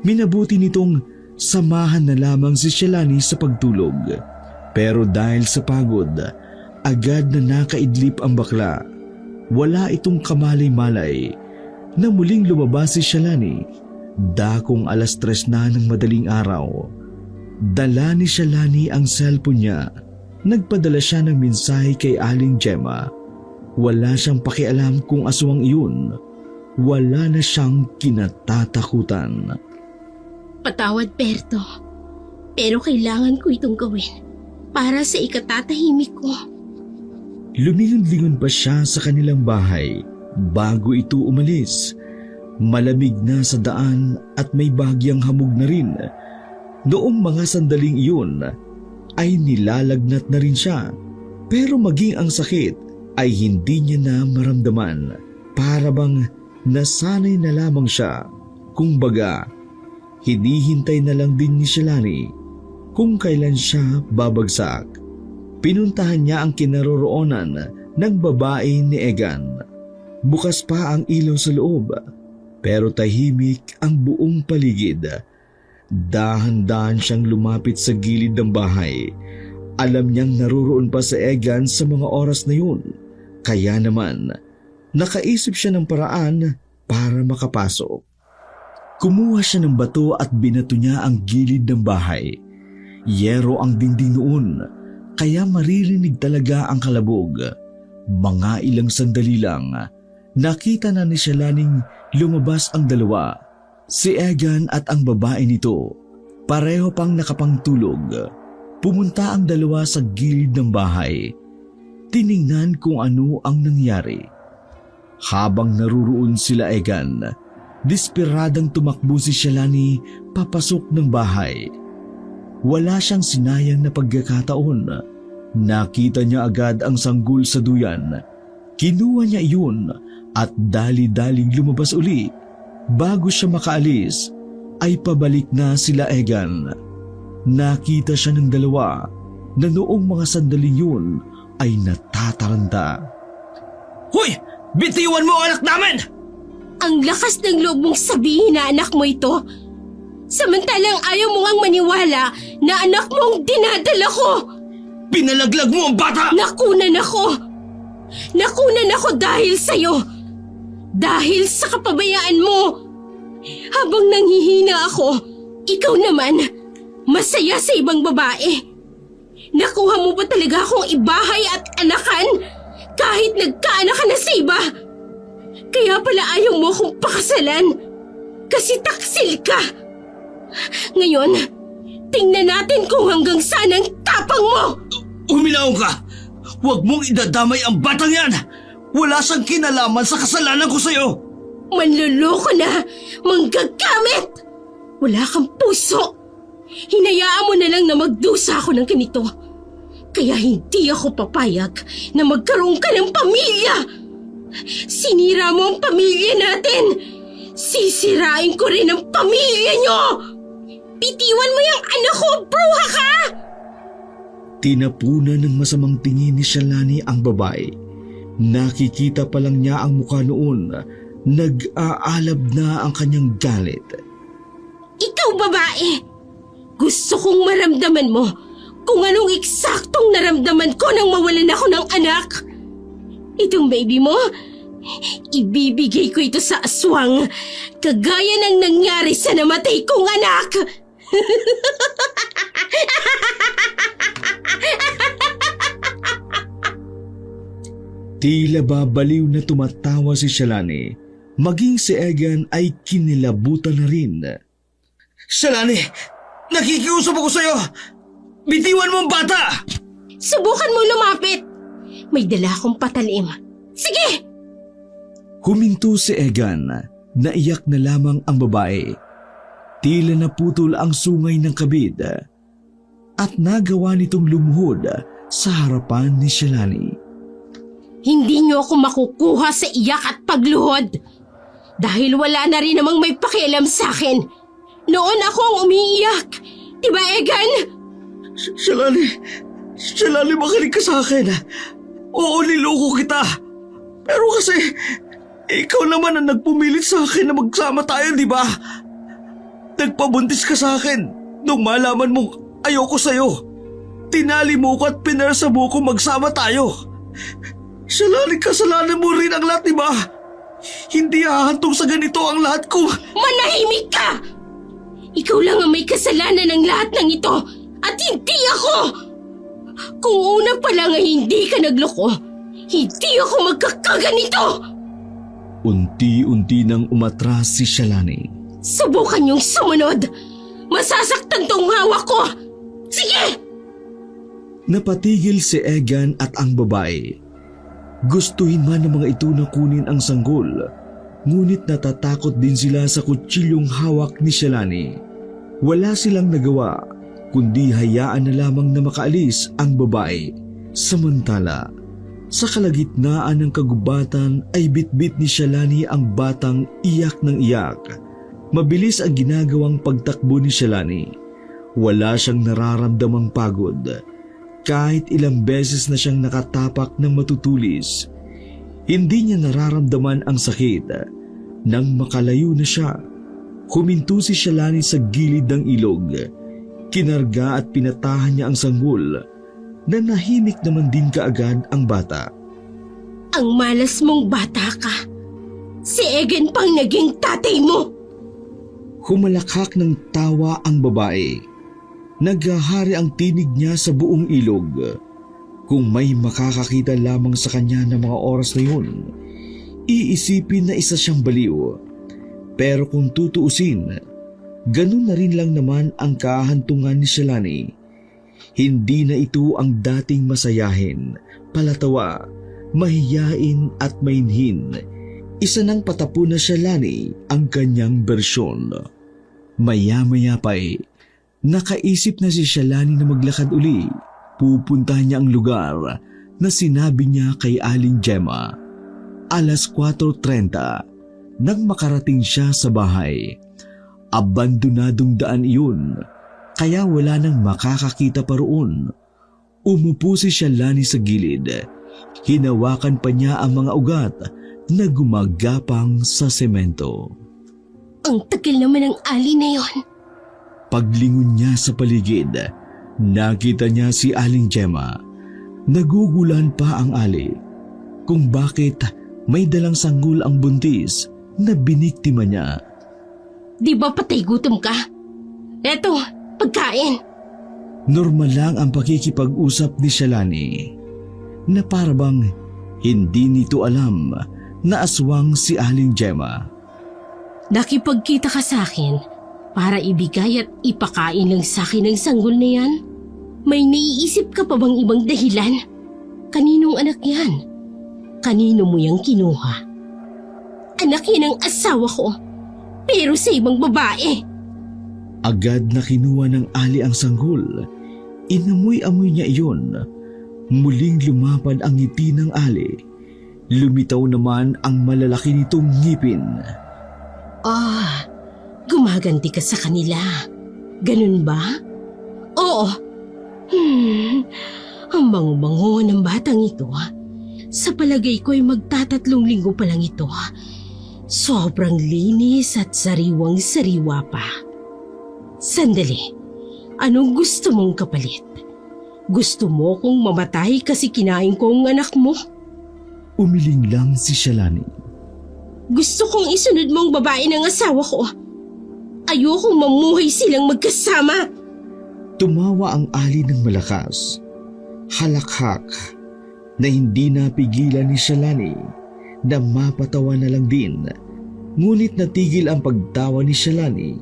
Minabuti nitong samahan na lamang si Shalani sa pagtulog. Pero dahil sa pagod, agad na nakaidlip ang bakla. Wala itong kamalay-malay na muling lumabas si Shalani. Dakong 3:00 na ng madaling araw. Dala ni Shalani ang cellphone niya. Nagpadala siya ng mensahe kay Aling Gemma. Wala siyang pakialam kung aswang iyon. Wala na siyang kinatatakutan. Patawad, Berto. Pero kailangan ko itong gawin para sa ikatatahimik ko. Lumingon-lingon pa siya sa kanilang bahay bago ito umalis. Malamig na sa daan at may bagyang hamog na rin. Noong mga sandaling iyon ay nilalagnat na rin siya. Pero maging ang sakit ay hindi niya na maramdaman. Para bang nasanay na lamang siya. Kumbaga, hinihintay na lang din ni Shalani kung kailan siya babagsak. Pinuntahan niya ang kinaroroonan ng babae ni Egan. Bukas pa ang ilaw sa loob, pero tahimik ang buong paligid. Dahan-dahan siyang lumapit sa gilid ng bahay. Alam niyang naroroon pa si Egan sa mga oras na yun. Kaya naman, nakaisip siya ng paraan para makapasok. Kumuha siya ng bato at binato niya ang gilid ng bahay. Yero ang dingding noon, kaya maririnig talaga ang kalabog. Mga ilang sandali lang, nakita na ni Shalaning lumabas ang dalawa. Si Egan at ang babae nito, pareho pang nakapangtulog. Pumunta ang dalawa sa gilid ng bahay. Tiningnan kung ano ang nangyari. Habang naruroon sila Egan, desperadang tumakbo si Shalani papasok ng bahay. Wala siyang sinayang na pagkakataon. Nakita niya agad ang sanggol sa duyan. Kinuha niya iyon at dali-daling lumabas uli. Bago siya makaalis, ay pabalik na sila Egan. Nakita siya ng dalawa na noong mga sandaling yun ay natataranta. Hoy! Bitiwan mo anak namin! Ang lakas ng loob mong sabihin na anak mo ito. Samantalang ayaw mo ngang maniwala na anak mo ang dinadala ko. Pinalaglag mo ang bata! Nakunan ako! Nakunan ako dahil sa'yo! Dahil sa kapabayaan mo! Habang nanghihina ako, ikaw naman, masaya sa ibang babae. Nakuha mo ba talaga akong ibahay at anakan kahit nagkaanak ka na sa iba? Kaya pala ayaw mo akong pakasalan kasi taksil ka. Ngayon, tingnan natin kung hanggang saan ang tapang mo! Umilaw ka! Huwag mong idadamay ang batang yan! Wala siyang kinalaman sa kasalanan ko sa'yo! Manluloko na! Manggagamit! Wala kang puso! Hinayaan mo na lang na magdusa ako ng ganito. Kaya hindi ako papayag na magkaroon ka ng pamilya! Sinira mo ang pamilya natin! Sisirain ko rin ang pamilya niyo! Bitiwan mo yung anak ko, bruha ka! Tinapunan ng masamang tingin ni Shalani ang babae. Nakikita pa lang niya ang mukha noon. Nag-aalab na ang kanyang galit. Ikaw, babae! Gusto kong maramdaman mo kung anong eksaktong naramdaman ko nang mawalan ako ng anak. Itong baby mo, ibibigay ko ito sa aswang, kagaya ng nangyari sa namatay kong anak. Tila babaliw na tumatawa si Shalani. Maging si Egan ay kinilabutan na rin. Shalani, nakikiusap ako sa'yo! Bitiwan mo ang bata! Subukan mo lumapit. May dala akong patalim. Sige! Huminto si Egan. Naiyak na lamang ang babae. Tila naputol ang sungay ng kabid. At nagawa nitong lumuhod sa harapan ni Shalani. Hindi niyo ako makukuha sa iyak at pagluhod. Dahil wala na rin namang may pakialam sa akin. Noon ako ang umiiyak. Diba, Egan? Shalani, makinig ka sa akin. Oo, niloko kita. Pero kasi, ikaw naman ang nagpumilit sa akin na magsama tayo, di ba? Nagpabuntis ka sa akin nung malaman mong ayoko sa'yo. Tinali mo ko at pinarsa mo ko magsama tayo. Shalani, kasalanan mo rin ang lahat, di ba? Hindi hahantong sa ganito ang lahat ko. Manahimik ka! Ikaw lang ang may kasalanan ng lahat ng ito at hindi ako! Kung una pa lang ay hindi ka nagloko, hindi ako magkakaganito! Unti-unti nang umatras si Shalani. Subukan niyong sumunod! Masasaktan tong hawak ko! Sige! Napatigil si Egan at ang babae. Gustuhin man ng mga ito na kunin ang sanggol, ngunit natatakot din sila sa kutsilyong hawak ni Shalani. Wala silang nagawa, kundi hayaan na lamang na makaalis ang babae. Samantala, sa kalagitnaan ng kagubatan ay bitbit ni Shalani ang batang iyak ng iyak. Mabilis ang ginagawang pagtakbo ni Shalani. Wala siyang nararamdamang pagod. Kahit ilang beses na siyang nakatapak ng matutulis, hindi niya nararamdaman ang sakit. Nang makalayo na siya, huminto si Shalani sa gilid ng ilog. Kinarga at pinatahan niya ang sanggol na nahimik naman din kaagad ang bata. Ang malas mong bata ka. Si Egan pang naging tatay mo. Humalakhak ng tawa ang babae. Naghahari ang tinig niya sa buong ilog. Kung may makakakita lamang sa kanya ng mga oras na yun, iisipin na isa siyang baliw. Pero kung tutuusin, ganun na rin lang naman ang kahantungan ni Shalani. Hindi na ito ang dating masayahin, palatawa, mahiyain at mainhin. Isa nang patapon na Shalani ang kanyang bersyon. Maya-maya pa'y nakaisip na si Shalani na maglakad uli. Pupuntahan niya ang lugar na sinabi niya kay Aling Gemma. 4:30 nang makarating siya sa bahay. Abandonadong daan iyon, kaya wala nang makakakita pa roon. Umupo si Shalani sa gilid. Hinawakan pa niya ang mga ugat na gumagapang sa semento. Ang tagal naman ng ali na yon. Paglingon niya sa paligid, nakita niya si Aling Gemma. Nagugulan pa ang ali kung bakit may dalang sanggol ang buntis na biniktima niya. Di ba patay gutom ka? Eto, pagkain. Normal lang ang pakikipag-usap ni Shalani na parabang hindi nito alam na aswang si Aling Gemma. Nakipagkita ka sa akin para ibigay at ipakain lang sa akin ang sanggol na yan? May naiisip ka pa bang ibang dahilan? Kaninong anak yan? Kanino mo yang kinuha? Anak yan ang asawa ko, pero sa ibang babae. Agad na kinuha ng ali ang sanggol. Inamoy-amoy niya iyon. Muling lumapad ang ngiti ng ali. Lumitaw naman ang malalaki nitong ngipin. Gumaganti ka sa kanila. Ganun ba? Oo. Ang bango-bango ng batang ito. Sa palagay ko ay magtatatlong linggo pa lang ito. Sobrang linis at sariwang-sariwa pa. Sandali, anong gusto mong kapalit? Gusto mo kong mamatay kasi kinain ko ang anak mo? Umiling lang si Shalani. Gusto kong isunod mo ang babae ng asawa ko. Ayokong mamuhay silang magkasama. Tumawa ang ali ng malakas. Halakhak. na hindi napigilan ni Shalani na mapatawa na lang din. Ngunit natigil ang pagtawa ni Shalani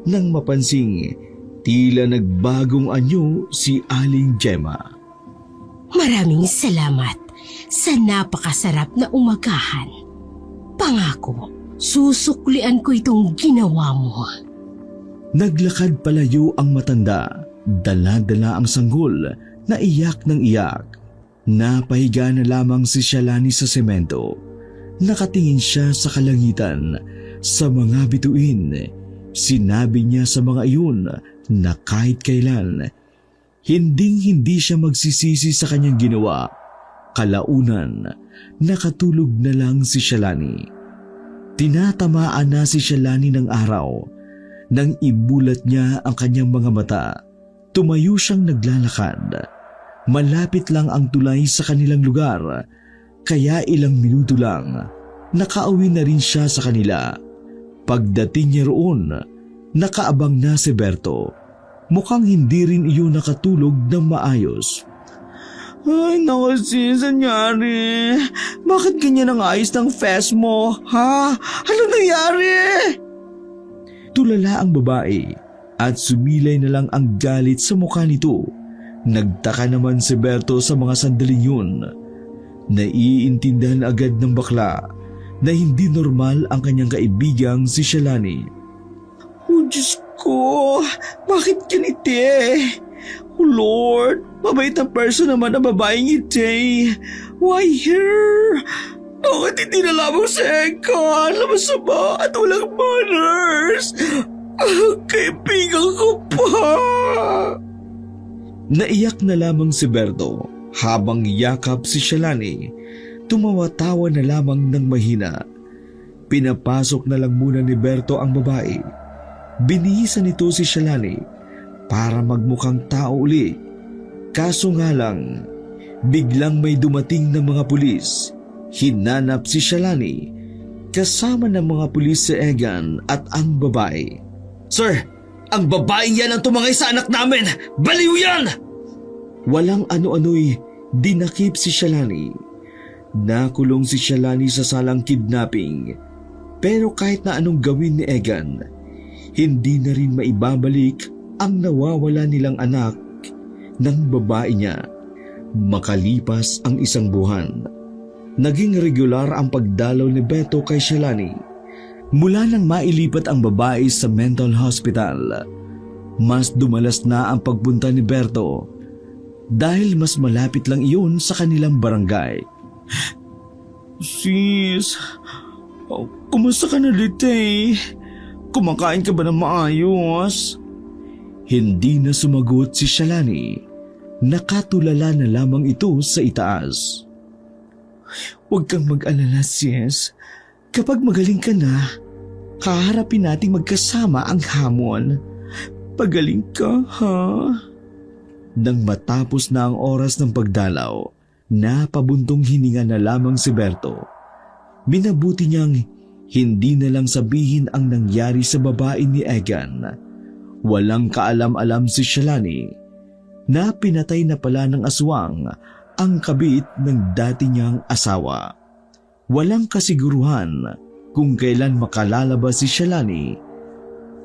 nang mapansing tila nagbagong anyo si Aling Gemma. Maraming salamat sa napakasarap na umagahan. Pangako, susuklian ko itong ginawa mo. Naglakad palayo ang matanda, dala-dala ang sanggol na iyak ng iyak. Napahiga na lamang si Shalani sa semento. Nakatingin siya sa kalangitan, sa mga bituin. Sinabi niya sa mga iyon na kahit kailan, hindi siya magsisisi sa kanyang ginawa. Kalaunan, nakatulog na lang si Shalani. Tinatamaan na si Shalani ng araw. Nang ibulat niya ang kanyang mga mata, tumayo siyang naglalakad. Malapit lang ang tulay sa kanilang lugar, kaya ilang minuto lang, nakauwi na rin siya sa kanila. Pagdating niya roon, nakaabang na si Berto. Mukhang hindi rin iyon nakatulog ng maayos. Ay, naku sis, nangyari? Bakit ganyan ang ayos ng fest mo? Ha? Ano nangyari? Tulala ang babae at sumilay na lang ang galit sa mukha nito. Nagtaka naman si Berto sa mga sandaling yun. Naiintindihan agad ng bakla na hindi normal ang kanyang kaibigang si Shalani. Oh, Diyos ko, bakit ganiti? Oh Lord, mabait na person naman ang babaeng iti. Why here? Bakit hindi na lamang sa Eka? Lamasama at walang manners. Kaibigan ko pa. Naiyak na lamang si Berto habang yakap si Shalani. Tumawa-tawa na lamang ng mahina. Pinapasok na lang muna ni Berto ang babae. Binihisan nito si Shalani para magmukhang tao uli. Kaso nga lang, biglang may dumating ng mga pulis. Hinanap si Shalani kasama ng mga pulis si Egan at ang babae. Sir, ang babaeng yan ang tumangay sa anak namin! Baliw yan! Walang ano-ano'y dinakip si Shalani. Nakulong si Shalani sa salang kidnapping. Pero kahit na anong gawin ni Egan, hindi na rin maibabalik ang nawawala nilang anak ng babae niya. Makalipas ang isang buwan, naging regular ang pagdalaw ni Beto kay Shalani. Mula nang mailipat ang babae sa mental hospital, mas dumalas na ang pagpunta ni Berto dahil mas malapit lang iyon sa kanilang barangay. Sis, kumusta ka na Lite? Kumakain ka ba ng maayos? Hindi na sumagot si Shalani. Nakatulala na lamang ito sa itaas. Huwag kang mag-alala sis. Kapag magaling ka na, haharapin nating magkasama ang hamon. Pagaling ka, ha? Nang matapos na ang oras ng pagdalaw, napabuntong hininga na lamang si Berto. Minabuti niyang hindi na lang sabihin ang nangyari sa babae ni Egan. Walang kaalam-alam si Shalani na pinatay na pala ng aswang ang kabit ng dati niyang asawa. Walang kasiguruhan kung kailan makalalabas si Shalani,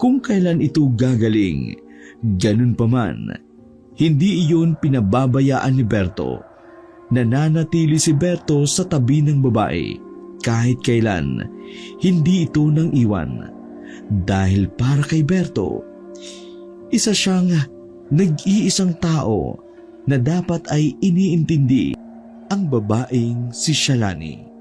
kung kailan ito gagaling. Ganun pa man, hindi iyon pinababayaan ni Berto. Nananatili si Berto sa tabi ng babae kahit kailan. Hindi ito nang iwan dahil para kay Berto, isa siyang nag-iisang tao na dapat ay iniintindi ang babaeng si Shalani.